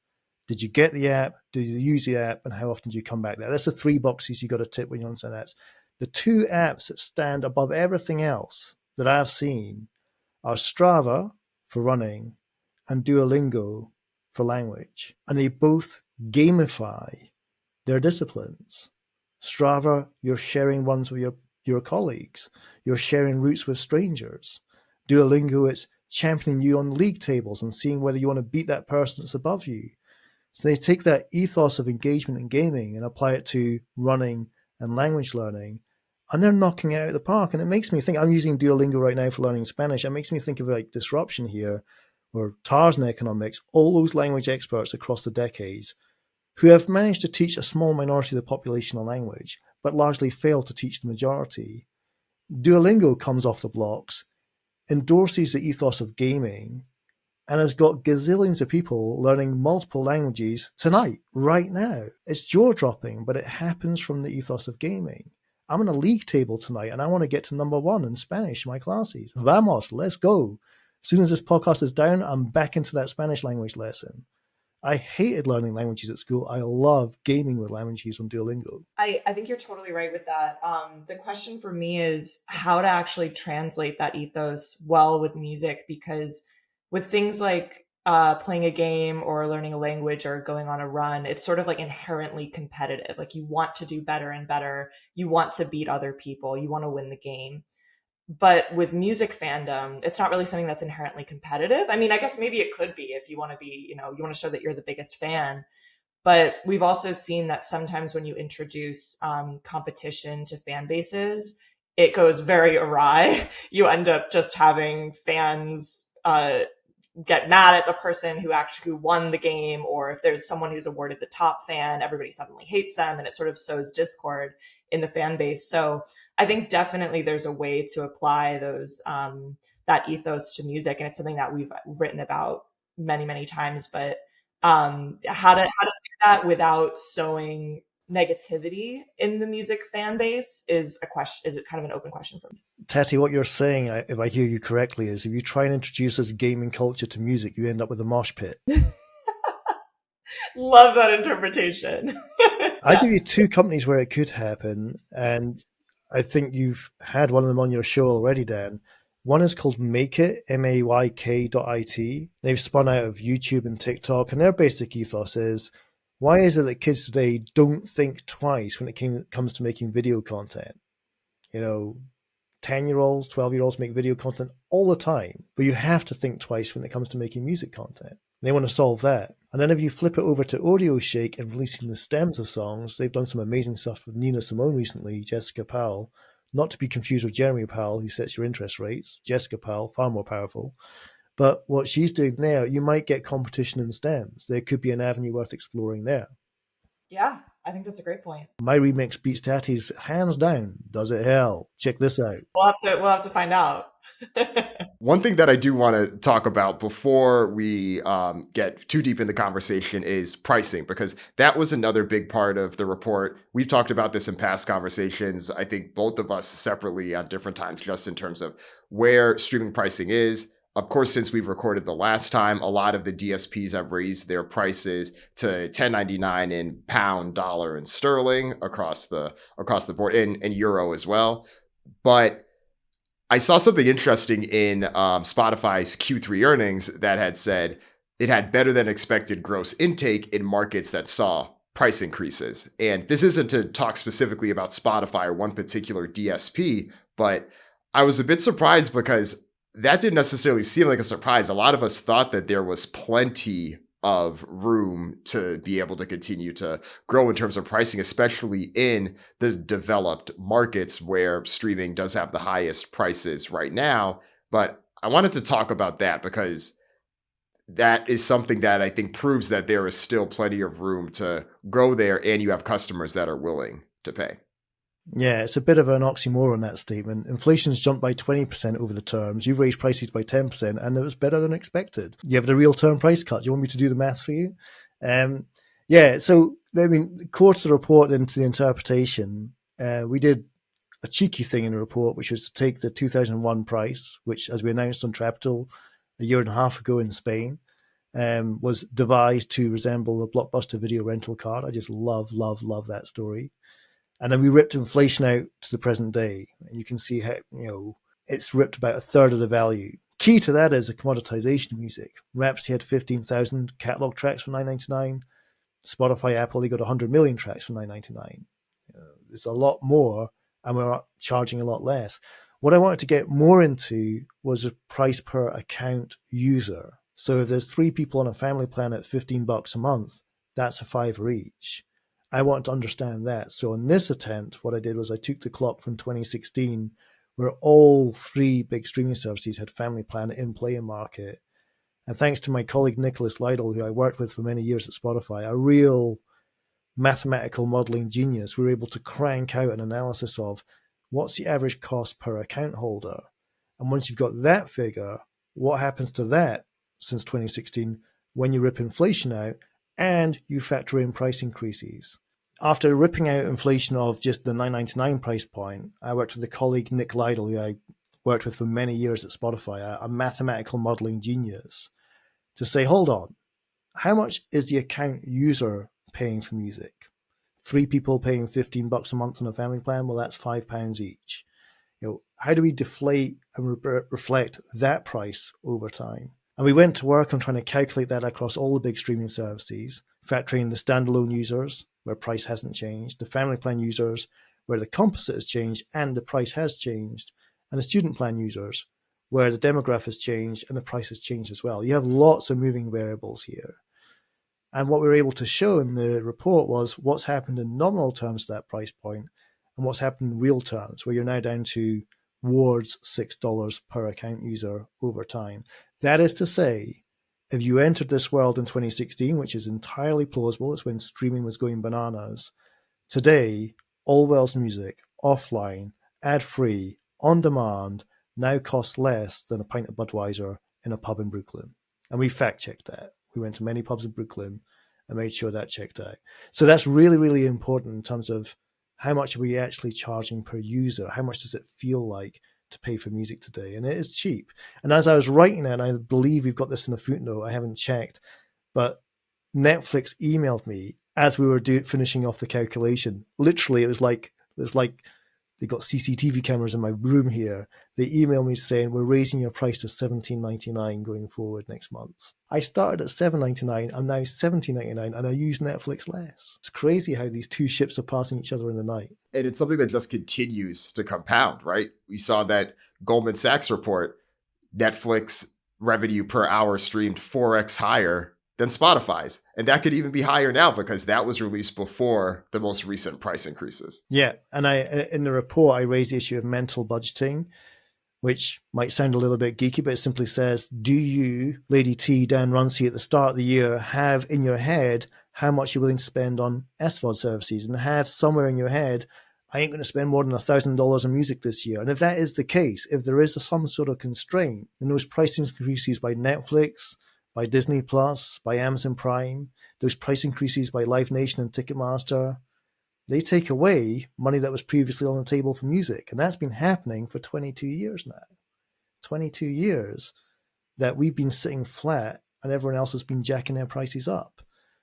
Did you get the app? Did you use the app? And how often do you come back there? That's the three boxes you got to tick when you're on some apps. The two apps that stand above everything else that I've seen are Strava for running and Duolingo for language. And they both gamify their disciplines. Strava, you're sharing ones with your colleagues. You're sharing routes with strangers. Duolingo, it's championing you on league tables and seeing whether you want to beat that person that's above you. So they take that ethos of engagement in gaming and apply it to running and language learning, and they're knocking it out of the park. And it makes me think, I'm using Duolingo right now for learning Spanish. It makes me think of like disruption here, or Tarzan economics, all those language experts across the decades who have managed to teach a small minority of the population a language, but largely failed to teach the majority. Duolingo comes off the blocks, endorses the ethos of gaming, and has got gazillions of people learning multiple languages tonight, right now. It's jaw-dropping, but it happens from the ethos of gaming. I'm on a league table tonight, and I want to get to number one in Spanish in my classes. Vamos, let's go. As soon as this podcast is down, I'm back into that Spanish language lesson. I hated learning languages at school. I love gaming with languages on Duolingo. I think you're totally right with that. The question for me is how to actually translate that ethos well with music, because with things like playing a game or learning a language or going on a run, it's sort of like inherently competitive. Like you want to do better and better. You want to beat other people. You want to win the game. But with music fandom, it's not really something that's inherently competitive. I mean, I guess maybe it could be if you want to be, you want to show that you're the biggest fan. But we've also seen that sometimes when you introduce competition to fan bases, it goes very awry. You end up just having fans get mad at the person who won the game, or if there's someone who's awarded the top fan, everybody suddenly hates them, and it sort of sows discord in the fan base. So I think definitely there's a way to apply those that ethos to music, and it's something that we've written about many, many times. But how to do that without sowing negativity in the music fan base is a question. Is it kind of an open question for me? Tati, what you're saying, if I hear you correctly, is if you try and introduce this gaming culture to music, you end up with a mosh pit. Love that interpretation. I'll give you two companies where it could happen, and I think you've had one of them on your show already, Dan. One is called Make It, MAYK.IT. They've spun out of YouTube and TikTok, and their basic ethos is, why is it that kids today don't think twice when it comes to making video content? 10-year-olds, 12-year-olds make video content all the time, but you have to think twice when it comes to making music content. They want to solve that. And then if you flip it over to Audio Shake and releasing the stems of songs, they've done some amazing stuff with Nina Simone recently, Jessica Powell, not to be confused with Jeremy Powell, who sets your interest rates. Jessica Powell, far more powerful. But what she's doing there, you might get competition in stems. There could be an avenue worth exploring there. Yeah, I think that's a great point. My remix beats Tati's hands down. Does it hell? Check this out. We'll have to find out. One thing that I do want to talk about before we get too deep in the conversation is pricing, because that was another big part of the report. We've talked about this in past conversations. I think both of us separately on different times, just in terms of where streaming pricing is. Of course, since we've recorded the last time, a lot of the DSPs have raised their prices to $10.99 in pound, dollar, and sterling across the board, and euro as well. But I saw something interesting in Spotify's Q3 earnings that had said it had better than expected gross intake in markets that saw price increases. And this isn't to talk specifically about Spotify or one particular DSP, but I was a bit surprised because that didn't necessarily seem like a surprise. A lot of us thought that there was plenty of room to be able to continue to grow in terms of pricing, especially in the developed markets where streaming does have the highest prices right now. But I wanted to talk about that because that is something that I think proves that there is still plenty of room to grow there, and you have customers that are willing to pay. Yeah, it's a bit of an oxymoron, that statement. Inflation's jumped by 20% over the terms. You've raised prices by 10%, and it was better than expected. You have the real term price cut. Do you want me to do the maths for you? So, I mean, core to the report into the interpretation, we did a cheeky thing in the report, which was to take the 2001 price, which, as we announced on Trapital a year and a half ago in Spain, was devised to resemble a Blockbuster video rental card. I just love that story. And then we ripped inflation out to the present day. You can see how, it's ripped about a third of the value. Key to that is the commoditization of music. Rhapsody had 15,000 catalog tracks for $9.99. Spotify, Apple, they got 100 million tracks for $9.99. There's a lot more, and we're charging a lot less. What I wanted to get more into was a price per account user. So if there's 3 people on a family plan at $15 a month, that's a $5 each. I want to understand that. So in this attempt, what I did was I took the clock from 2016, where all 3 big streaming services had family plan in play in market. And thanks to my colleague Nicholas Lytle, who I worked with for many years at Spotify, a real mathematical modeling genius, we were able to crank out an analysis of what's the average cost per account holder. And once you've got that figure, what happens to that since 2016 when you rip inflation out and you factor in price increases? After ripping out inflation of just the $9.99 price point, I worked with a colleague, Nick Lytle, who I worked with for many years at Spotify, a mathematical modeling genius, to say, hold on, how much is the account user paying for music? 3 people paying $15 a month on a family plan? Well, that's £5 each. How do we deflate and reflect that price over time? And we went to work on trying to calculate that across all the big streaming services, factoring the standalone users, where price hasn't changed, the family plan users, where the composite has changed and the price has changed, and the student plan users, where the demographic has changed and the price has changed as well. You have lots of moving variables here. And what we were able to show in the report was what's happened in nominal terms to that price point and what's happened in real terms, where you're now down towards $6 per account user over time. That is to say, if you entered this world in 2016, which is entirely plausible, it's when streaming was going bananas, today, Allwell's music, offline, ad-free, on demand, now costs less than a pint of Budweiser in a pub in Brooklyn. And we fact-checked that. We went to many pubs in Brooklyn and made sure that checked out. So that's really, really important in terms of how much are we actually charging per user? How much does it feel like to pay for music today? And it is cheap. And as I was writing it, and I believe we've got this in a footnote, I haven't checked, but Netflix emailed me as we were finishing off the calculation. Literally, it was like they got CCTV cameras in my room here. They emailed me saying, we're raising your price to $17.99 going forward next month. I started at $7.99, I'm now $17.99, and I use Netflix less. It's crazy how these 2 ships are passing each other in the night. And it's something that just continues to compound, right? We saw that Goldman Sachs report, Netflix revenue per hour streamed 4x higher than Spotify's. And that could even be higher now because that was released before the most recent price increases. Yeah. And in the report, I raised the issue of mental budgeting, which might sound a little bit geeky, but it simply says, do you, Lady T, Dan Runcie, at the start of the year, have in your head how much you're willing to spend on SVOD services, and have somewhere in your head, I ain't going to spend more than $1,000 on music this year? And if that is the case, if there is some sort of constraint, then those price increases by Netflix, by Disney Plus, by Amazon Prime, those price increases by Live Nation and Ticketmaster, they take away money that was previously on the table for music. And that's been happening for 22 years now. 22 years that we've been sitting flat and everyone else has been jacking their prices up.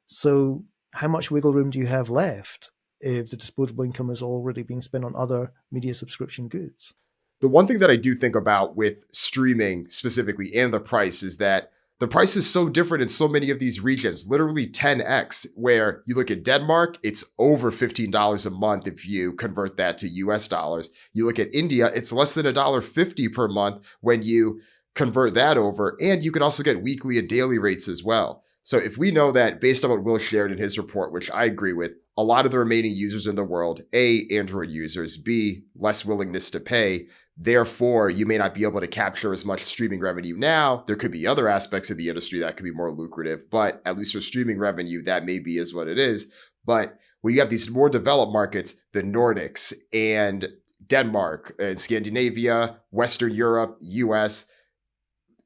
So how much wiggle room do you have left if the disposable income has already been spent on other media subscription goods? The one thing that I do think about with streaming specifically and the price is that the price is so different in so many of these regions, literally 10x, where you look at Denmark, it's over $15 a month if you convert that to US dollars. You look at India, it's less than $1.50 per month when you convert that over. And you can also get weekly and daily rates as well. So if we know that, based on what Will shared in his report, which I agree with, a lot of the remaining users in the world, A, Android users, B, less willingness to pay, therefore, you may not be able to capture as much streaming revenue now. There could be other aspects of the industry that could be more lucrative, but at least for streaming revenue, that maybe is what it is. But when you have these more developed markets, the Nordics and Denmark and Scandinavia, Western Europe, US,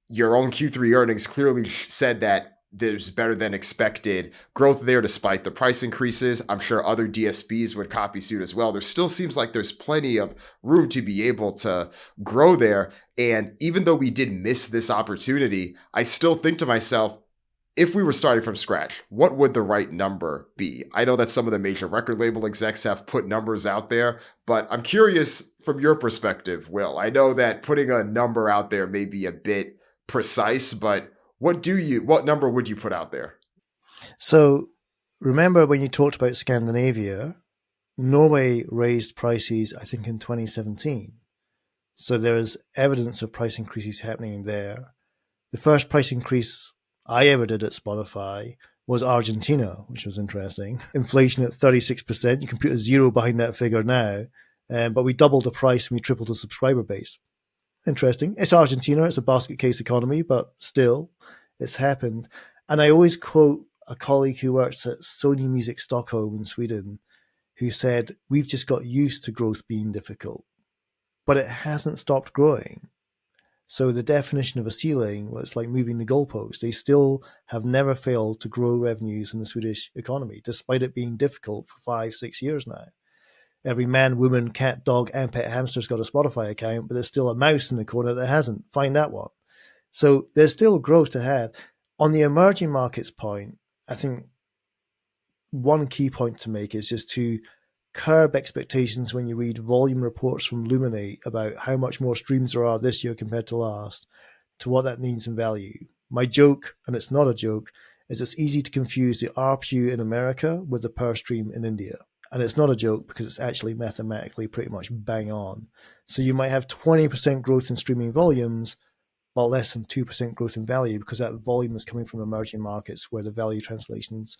your own Q3 earnings clearly said that there's better than expected growth there despite the price increases. I'm sure other DSPs would copy suit as well. There still seems like there's plenty of room to be able to grow there. And even though we did miss this opportunity, I still think to myself, if we were starting from scratch, what would the right number be? I know that some of the major record label execs have put numbers out there, but I'm curious from your perspective, Will. I know that putting a number out there may be a bit precise, but what number would you put out there? So remember when you talked about Scandinavia, Norway raised prices, I think, in 2017. So there is evidence of price increases happening there. The first price increase I ever did at Spotify was Argentina, which was interesting. Inflation at 36%. You can put a zero behind that figure now. But we doubled the price and we tripled the subscriber base. Interesting. It's Argentina. It's a basket case economy, but still, it's happened. And I always quote a colleague who works at Sony Music Stockholm in Sweden, who said, we've just got used to growth being difficult, but it hasn't stopped growing. So the definition of a ceiling, well, it's like moving the goalpost. They still have never failed to grow revenues in the Swedish economy, despite it being difficult for 5-6 years now. Every man, woman, cat, dog, and pet hamster's got a Spotify account, but there's still a mouse in the corner that hasn't. Find that one. So there's still growth to have. On the emerging markets point, I think one key point to make is just to curb expectations when you read volume reports from Luminate about how much more streams there are this year compared to last, to what that means in value. My joke, and it's not a joke, is it's easy to confuse the RPU in America with the per stream in India. And it's not a joke because it's actually mathematically pretty much bang on. So you might have 20% growth in streaming volumes, but less than 2% growth in value because that volume is coming from emerging markets where the value translation's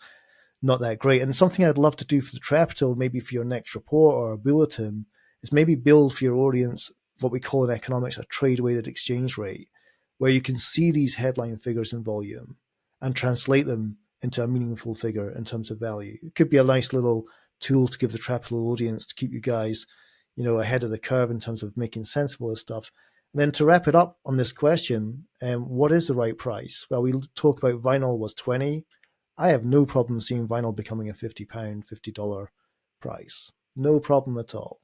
not that great. And something I'd love to do for the Trapital, maybe for your next report or a bulletin, is maybe build for your audience what we call in economics a trade-weighted exchange rate, where you can see these headline figures in volume and translate them into a meaningful figure in terms of value. It could be a nice little tool to give the Trapital audience to keep you guys, ahead of the curve in terms of making sense of all this stuff. And then to wrap it up on this question, what is the right price? Well, we talk about vinyl was 20. I have no problem seeing vinyl becoming a £50, $50 price. No problem at all.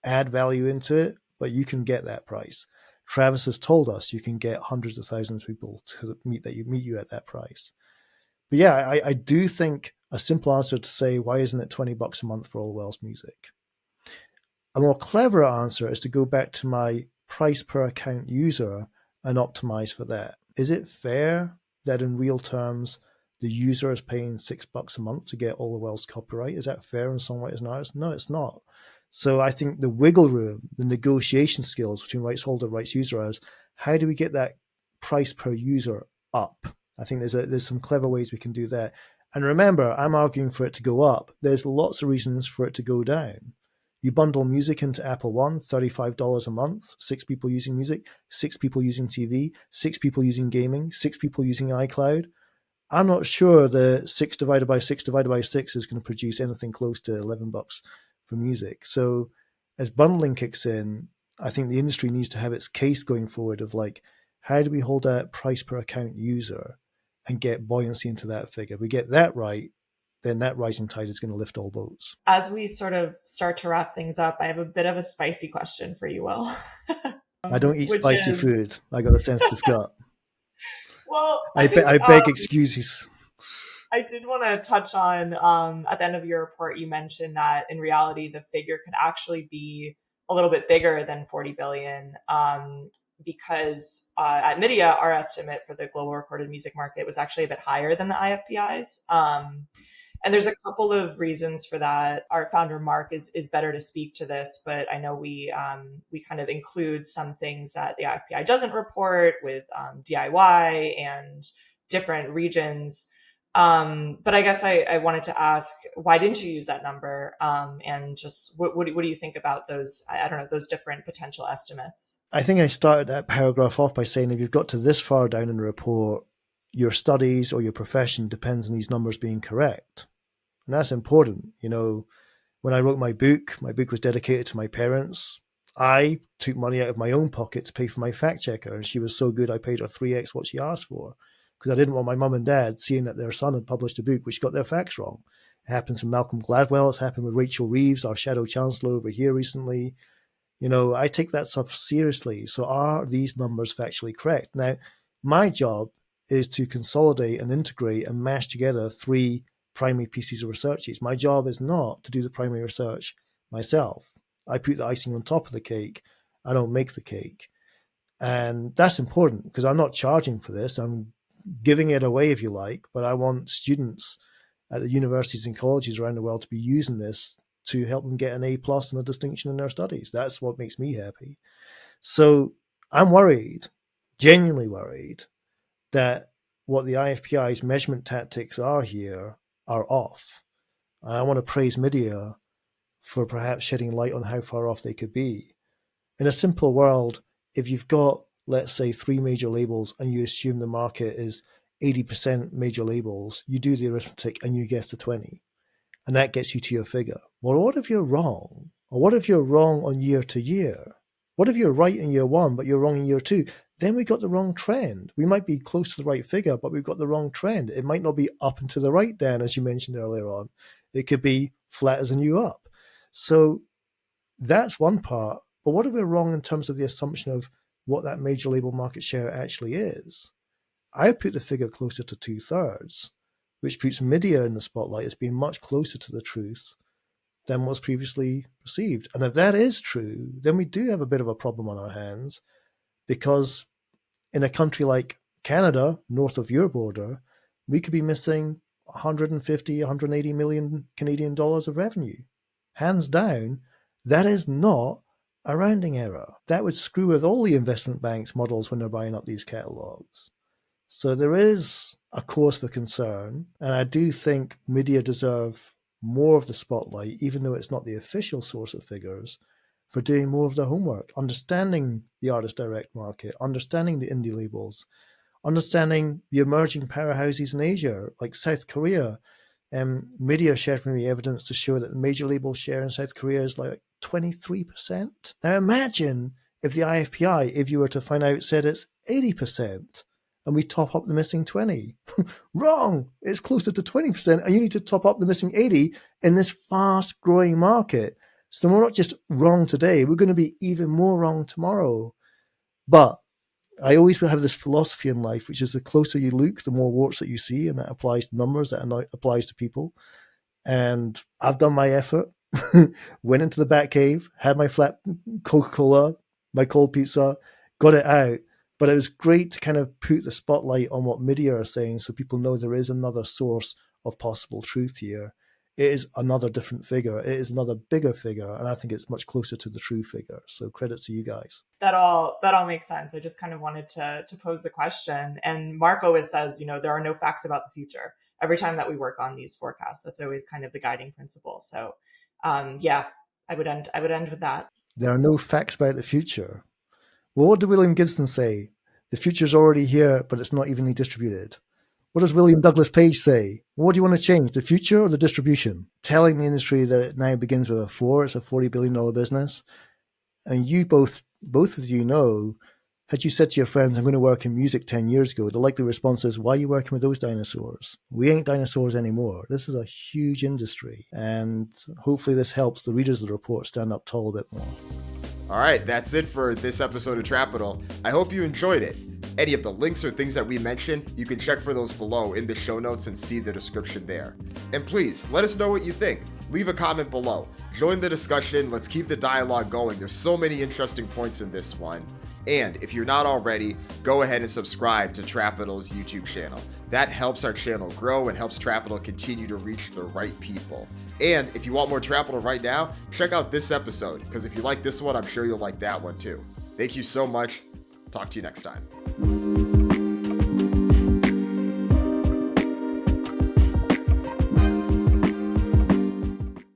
Add value into it, but you can get that price. Travis has told us you can get hundreds of thousands of people to meet you at that price. But yeah, I do think a simple answer to say, why isn't it $20 a month for all Wells music? A more clever answer is to go back to my price per account user and optimize for that. Is it fair that in real terms, the user is paying $6 a month to get all the Wells copyright? Is that fair in songwriters and artists? No, it's not. So I think the wiggle room, the negotiation skills between rights holder, rights user is, how do we get that price per user up? I think there's some clever ways we can do that. And remember, I'm arguing for it to go up. There's lots of reasons for it to go down. You bundle music into Apple One, $35 a month, 6 people using music, 6 people using TV, 6 people using gaming, 6 people using iCloud. I'm not sure the 6 divided by 6 divided by 6 is going to produce anything close to $11 for music. So as bundling kicks in, I think the industry needs to have its case going forward of like, how do we hold that price per account user and get buoyancy into that figure? If we get that right, then that rising tide is going to lift all boats. As we sort of start to wrap things up, I have a bit of a spicy question for you, Will. I don't eat spicy food. I got a sensitive gut. Well, I beg excuses. I did want to touch on, at the end of your report, you mentioned that in reality, the figure could actually be a little bit bigger than 40 billion, because at MIDiA, our estimate for the global recorded music market was actually a bit higher than the IFPI's. And there's a couple of reasons for that. Our founder, Mark, is better to speak to this, but I know we kind of include some things that the IFPI doesn't report with DIY and different regions. But I guess I wanted to ask, why didn't you use that number? And just what do you think about those, I don't know, those different potential estimates? I think I started that paragraph off by saying if you've got to this far down in the report, your studies or your profession depends on these numbers being correct. And that's important. You know, when I wrote my book was dedicated to my parents. I took money out of my own pocket to pay for my fact checker, and she was so good I paid her 3x what she asked for, because I didn't want my mum and dad seeing that their son had published a book which got their facts wrong. It happens with Malcolm Gladwell. It's happened with Rachel Reeves, our shadow chancellor over here recently. You know, I take that stuff seriously. So are these numbers factually correct? Now, my job is to consolidate and integrate and mash together 3 primary pieces of research. My job is not to do the primary research myself. I put the icing on top of the cake. I don't make the cake. And that's important because I'm not charging for this. I'm giving it away, if you like, but I want students at the universities and colleges around the world to be using this to help them get an A+ and a distinction in their studies. That's what makes me happy. So I'm worried, genuinely worried, that what the IFPI's measurement tactics are here are off. And I want to praise MIDiA for perhaps shedding light on how far off they could be. In a simple world, if you've got, let's say, 3 major labels and you assume the market is 80% major labels, you do the arithmetic and you guess the 20. And that gets you to your figure. Well, what if you're wrong? Or what if you're wrong on year to year? What if you're right in year 1, but you're wrong in year 2? Then we got the wrong trend. We might be close to the right figure, but we've got the wrong trend. It might not be up and to the right, Dan, as you mentioned earlier on. It could be flat as a new up. So that's one part. But what if we're wrong in terms of the assumption of what that major label market share actually is? I put the figure closer to 2/3, which puts MIDiA in the spotlight as being much closer to the truth than was previously perceived. And if that is true, then we do have a bit of a problem on our hands, because in a country like Canada, north of your border, we could be missing 150, 180 million Canadian dollars of revenue. Hands down, that is not a rounding error. That would screw with all the investment banks' models when they're buying up these catalogs. So there is a cause for concern, and I do think MIDiA deserve more of the spotlight, even though it's not the official source of figures, for doing more of the homework, understanding the artist direct market, understanding the indie labels, understanding the emerging powerhouses in Asia, like South Korea. MIDiA shared with me evidence to show that the major label share in South Korea is like 23%. Now imagine if the IFPI, if you were to find out, said it's 80%. And we top up the missing 20. Wrong! It's closer to 20%, and you need to top up the missing 80 in this fast-growing market. So we're not just wrong today, we're going to be even more wrong tomorrow. But I always have this philosophy in life, which is the closer you look, the more warts that you see, and that applies to numbers, that applies to people. And I've done my effort, went into the back cave, had my flat Coca-Cola, my cold pizza, got it out. But it was great to kind of put the spotlight on what MIDiA are saying so people know there is another source of possible truth here. it is another different figure. It is another bigger figure, and I think it's much closer to the true figure. So credit to you guys. That all makes sense. I just kind of wanted to pose the question. And Mark always says, there are no facts about the future. Every time that we work on these forecasts, that's always kind of the guiding principle. So, yeah, I would end with that. There are no facts about the future. Well, what did William Gibson say? The future's already here, but it's not evenly distributed. What does William Douglas Page say? What do you want to change, the future or the distribution? Telling the industry that it now begins with a 4, it's a $40 billion business. And you both of you know, had you said to your friends, I'm going to work in music 10 years ago, the likely response is, why are you working with those dinosaurs? We ain't dinosaurs anymore. This is a huge industry. And hopefully this helps the readers of the report stand up tall a bit more. All right, that's it for this episode of Trapital. I hope you enjoyed it. Any of the links or things that we mentioned, you can check for those below in the show notes and see the description there. And please, let us know what you think. Leave a comment below. Join the discussion. Let's keep the dialogue going. There's so many interesting points in this one. And if you're not already, go ahead and subscribe to Trapital's YouTube channel. That helps our channel grow and helps Trapital continue to reach the right people. And if you want more Trapital right now, check out this episode, because if you like this one, I'm sure you'll like that one too. Thank you so much. Talk to you next time.